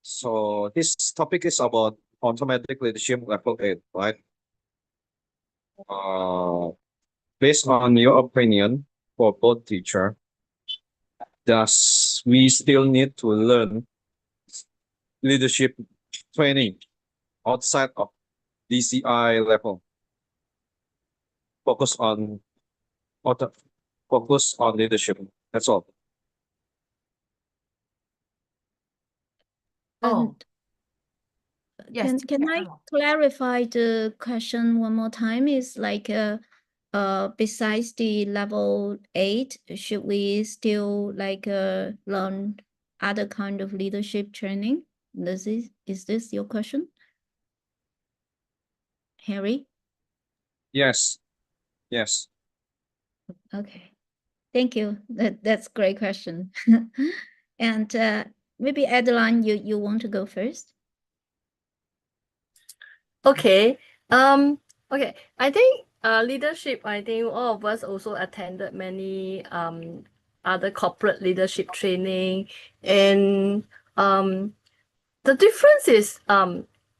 So this topic is about automatic leadership level 8, right? Based on your opinion for both teacher, does we still need to learn leadership training outside of DCI level? Focus on auto, focus on leadership. That's all. Oh, And yes. can I clarify the question one more time? Is like besides the level 8, should we still like learn other kind of leadership training? Is this your question, Harry? Yes. Yes. Okay, thank you. That's a great question. And maybe Adeline, you want to go first? Okay. Okay. I think leadership, I think all of us also attended many other corporate leadership training. And the difference is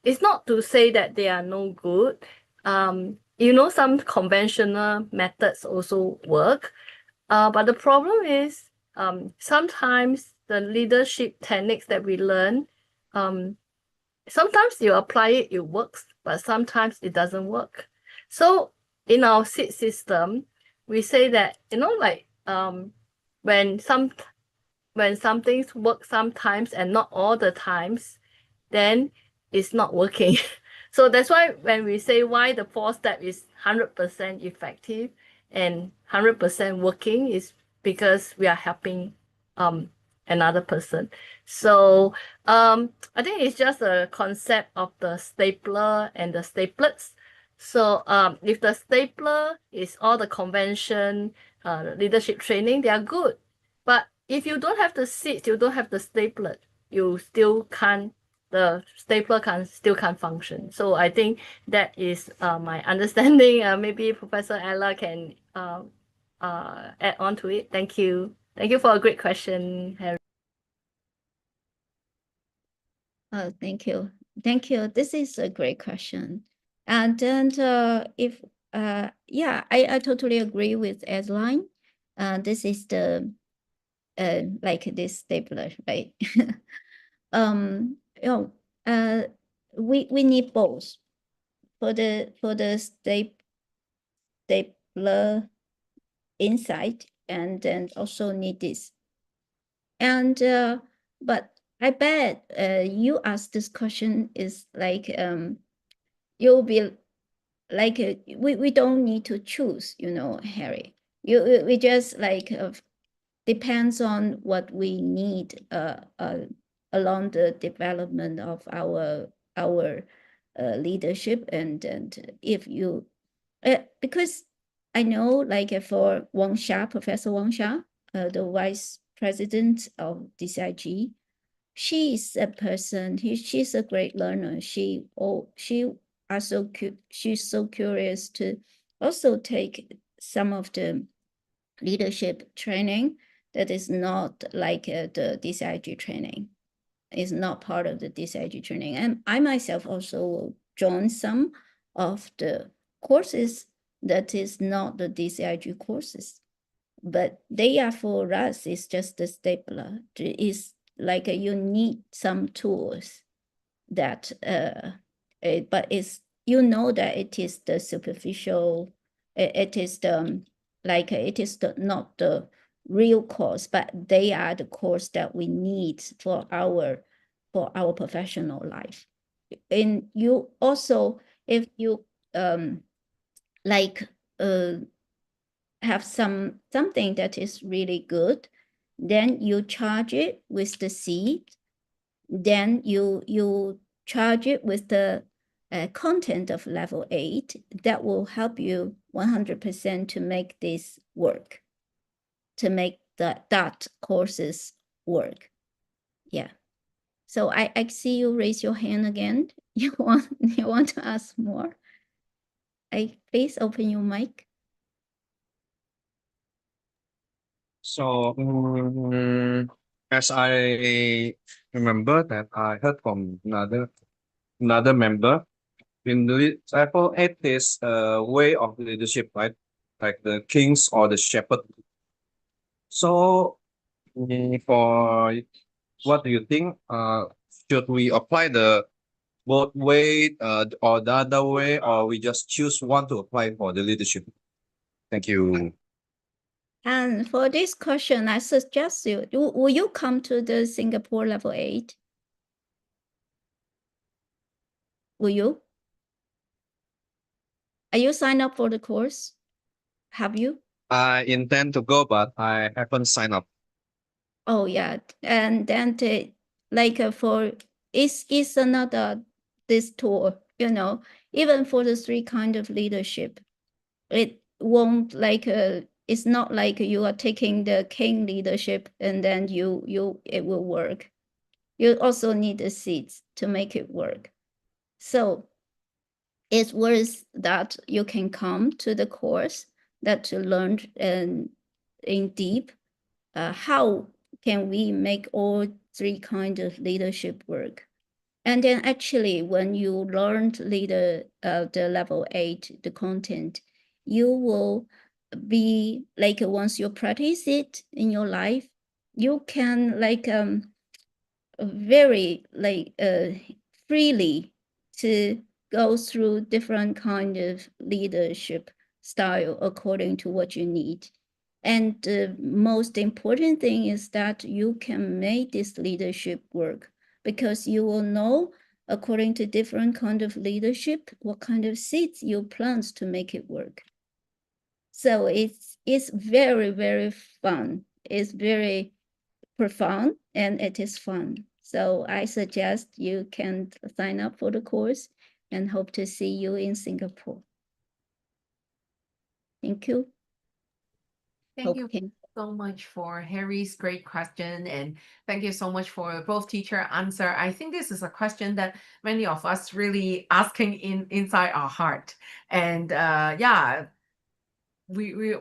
it's not to say that they are no good. Some conventional methods also work. But the problem is sometimes the leadership techniques that we learn, sometimes you apply it, it works, but sometimes it doesn't work. So in our seed system, we say that, when some things work sometimes and not all the times, then it's not working. So that's why when we say why the 4-step is 100% effective and 100% working is because we are helping another person. So I think it's just a concept of the stapler and the staplets. So if the stapler is all the convention, leadership training, they are good. But if you don't have the seats, you don't have the stapler, you still can't, the stapler still can't function. So I think that is my understanding. Maybe Professor Ella can add on to it. Thank you. Thank you for a great question, Harry. Oh, thank you. Thank you. This is a great question. And then if yeah, I totally agree with Adeline. This is the like this stapler, right? You know, we need both for the stapler inside, and then also need this. And but I bet you ask this question is like you'll be like we don't need to choose, Harry. We just like depends on what we need along the development of our leadership, and if you because I know like for Professor Wang Xia, the vice president of DCIG, she's a person. She's a great learner. She's so curious to also take some of the leadership training that is not like the DCIG training. Is not part of the DCIG training. And I myself also will join some of the courses that is not the DCIG courses. But they are for us, it's just the stapler. It's like you need some tools that, but it's, that it is the superficial, it is the, like, it is not the real course, but they are the course that we need for our professional life. And you also, if you like have something that is really good, then you charge it with the seed, then you charge it with the content of level 8 that will help you 100% to make this work, to make that courses work. Yeah. So I see you raise your hand again. You want to ask more? Please open your mic. So as I remember that I heard from another member in the level 8 is a way of leadership, right? Like the kings or the shepherd. So for what do you think? Should we apply the both way or the other way, or we just choose one to apply for the leadership? Thank you. And for this question, I suggest will you come to the Singapore level 8? Will you? Are you signed up for the course? Have you? I intend to go, but I haven't signed up. Oh yeah, and then for it's another this tour, even for the 3 kind of leadership, it won't it's not like you are taking the king leadership and then it will work. You also need the seeds to make it work. So it's worth that you can come to the course that to learn in deep how can we make all 3 kind of leadership work. And then actually when you learned the level 8 the content, you will be once you practice it in your life, you can very freely to go through different kind of leadership style according to what you need. And the most important thing is that you can make this leadership work because you will know according to different kind of leadership what kind of seeds you plant to make it work. So it's very, very fun. It's very profound and it is fun. So I suggest you can sign up for the course and hope to see you in Singapore. Thank you. Thank you Okay. so much for Harry's great question, and thank you so much for both teacher answer. I think this is a question that many of us really asking inside our heart, and yeah, we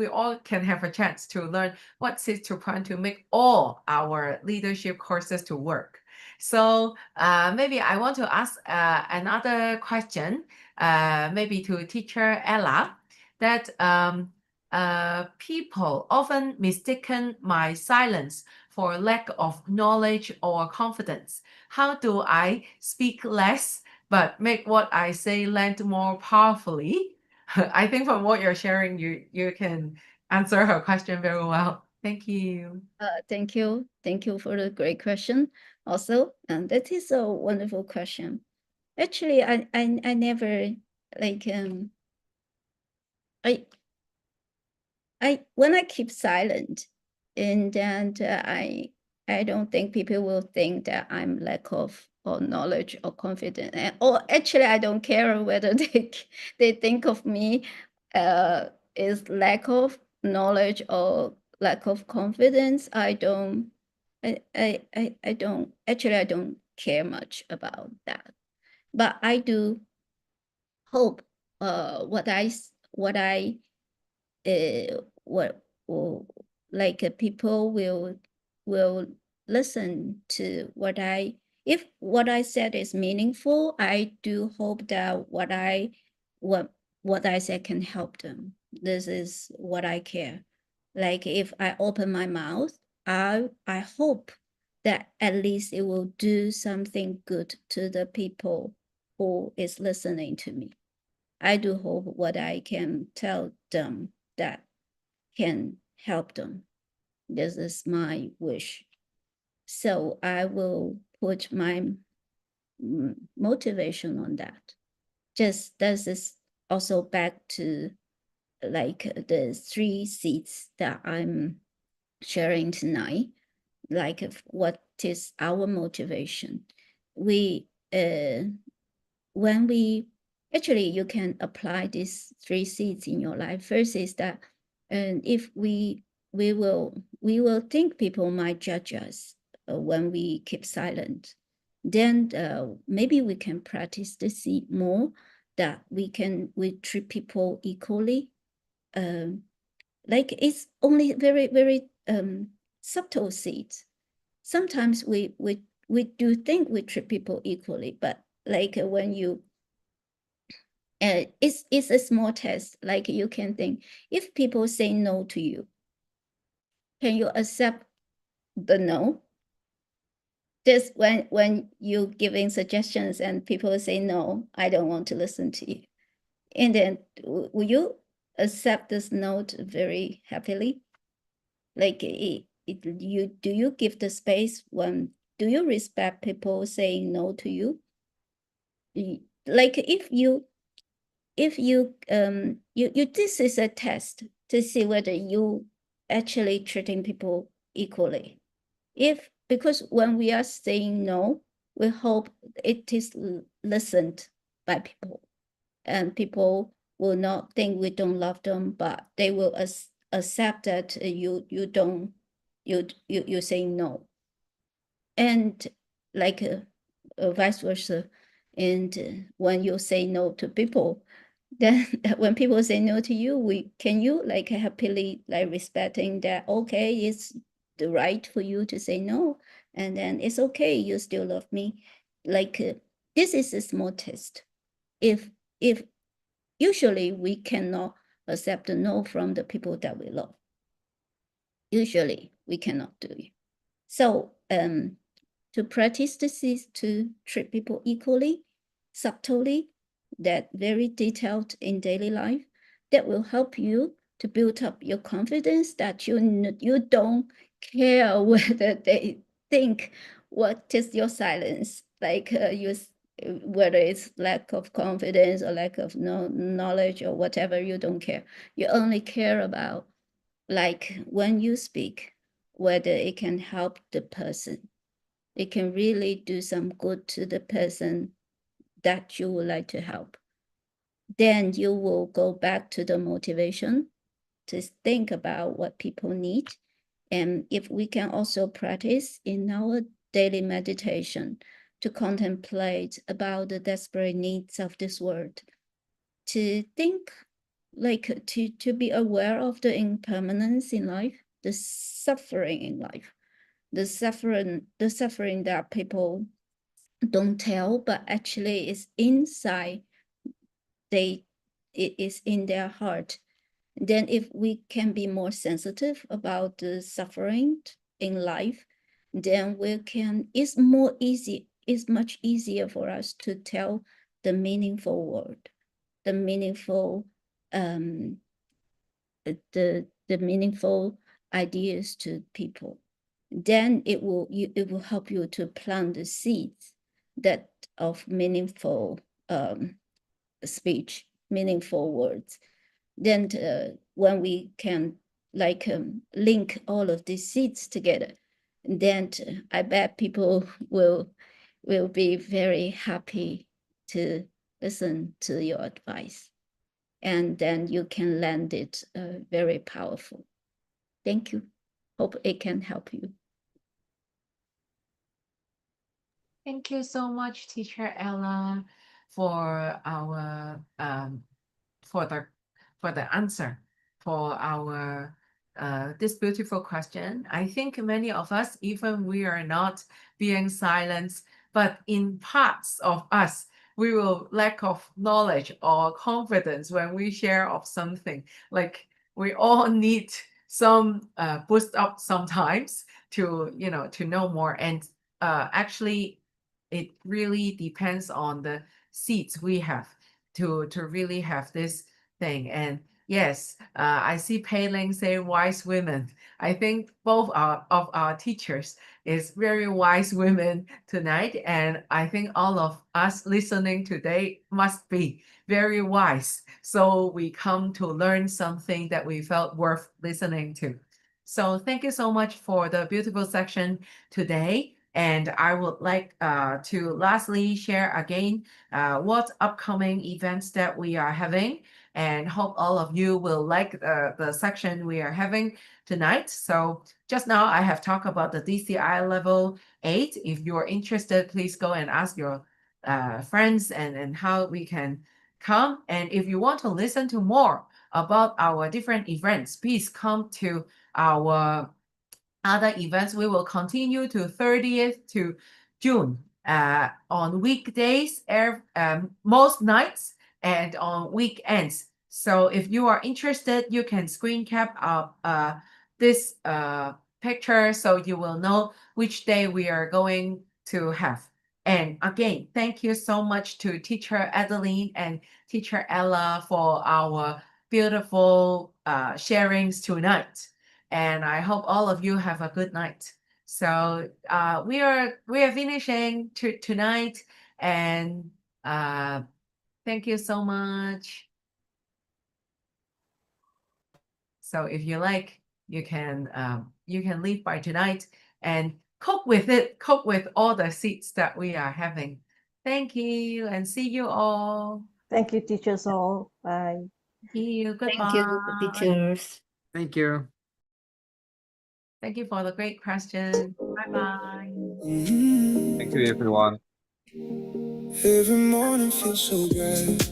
all can have a chance to learn what seeds to plant to make all our leadership courses to work. So maybe I want to ask another question, maybe to teacher Ella, that people often mistaken my silence for lack of knowledge or confidence. How do I speak less but make what I say land more powerfully? I think from what you're sharing, you can answer her question very well. Thank you. Thank you. Thank you for the great question also. And that is a wonderful question. Actually, I never when I keep silent, and then I don't think people will think that I'm lack of or knowledge or confidence. Or actually, I don't care whether they think of me is lack of knowledge or lack of confidence. I don't care much about that. But I do hope what people will listen to if what I said is meaningful. I do hope that what I said can help them. This is what I care. Like if I open my mouth, I hope that at least it will do something good to the people who is listening to me. I do hope what I can tell them that can help them. This is my wish. So I will put my motivation on that. Just this is also back to the 3 seeds that I'm sharing tonight. What is our motivation? When we actually you can apply these 3 seeds in your life. First is that if we will think people might judge us when we keep silent, then maybe we can practice the seed more, that we treat people equally. It's only very, very subtle seeds. sometimes we do think we treat people equally, but like when you it's a small test. Like you can think, if people say no to you, can you accept the no? Just when you giving suggestions and people say no, I don't want to listen to you, and then will you accept this note very happily? Like do you give the space when do you respect people saying no to you? Like if you this is a test to see whether you actually treating people equally. Because when we are saying no, we hope it is listened by people, and people will not think we don't love them, but they will accept that you say no, and like vice versa. And when you say no to people, then when people say no to you, can you like happily like respecting that, okay, it's the right for you to say no, and then it's okay, you still love me. Like this is a small test. If usually we cannot accept the no from the people that we love. Usually we cannot do it. So to practice this is to treat people equally, subtly, that very detailed in daily life, that will help you to build up your confidence that you don't care whether they think what is your silence, like whether it's lack of confidence or lack of knowledge or whatever, you don't care. You only care about like when you speak, whether it can help the person. It can really do some good to the person that you would like to help. Then you will go back to the motivation to think about what people need. And if we can also practice in our daily meditation to contemplate about the desperate needs of this world, to think like to be aware of the impermanence in life, the suffering in life, the suffering that people don't tell, but actually is inside. It is in their heart. Then if we can be more sensitive about the suffering in life, then it's much easier for us to tell the meaningful word, the meaningful the meaningful ideas to people. Then it will help you to plant the seeds that of meaningful speech, meaningful words. Then when we can like link all of these seeds together, then I bet people will be very happy to listen to your advice, and then you can land it very powerful. Thank you. Hope it can help you. Thank you so much, Teacher Ella, for our for the answer for our this beautiful question. I think many of us, even we are not being silenced, but in parts of us, we will lack of knowledge or confidence when we share of something. Like we all need some boost up sometimes to to know more. And actually, it really depends on the seats we have to really have this thing. And yes, I see Pei Ling say wise women. I think both of our teachers is very wise women tonight, and I think all of us listening today must be very wise. So we come to learn something that we felt worth listening to. So thank you so much for the beautiful section today. And I would like to lastly share again what upcoming events that we are having, and hope all of you will like the section we are having tonight. So just now I have talked about the DCI level 8. If you're interested, please go and ask your friends and how we can come. And if you want to listen to more about our different events, please come to our other events. We will continue to 30th to June on weekdays, most nights, and on weekends. So if you are interested, you can screen cap this picture so you will know which day we are going to have. And again, thank you so much to Teacher Adeline and Teacher Ella for our beautiful sharings tonight. And I hope all of you have a good night. So we are finishing tonight, and thank you so much. So if you like, you can leave by tonight and cook with it. Cook with all the seeds that we are having. Thank you, and see you all. Thank you, teachers all. Bye. Thank you. Goodbye. Thank you, teachers. Thank you. Thank you for the great question. Bye-bye. Thank you, everyone. Every morning feels so bright.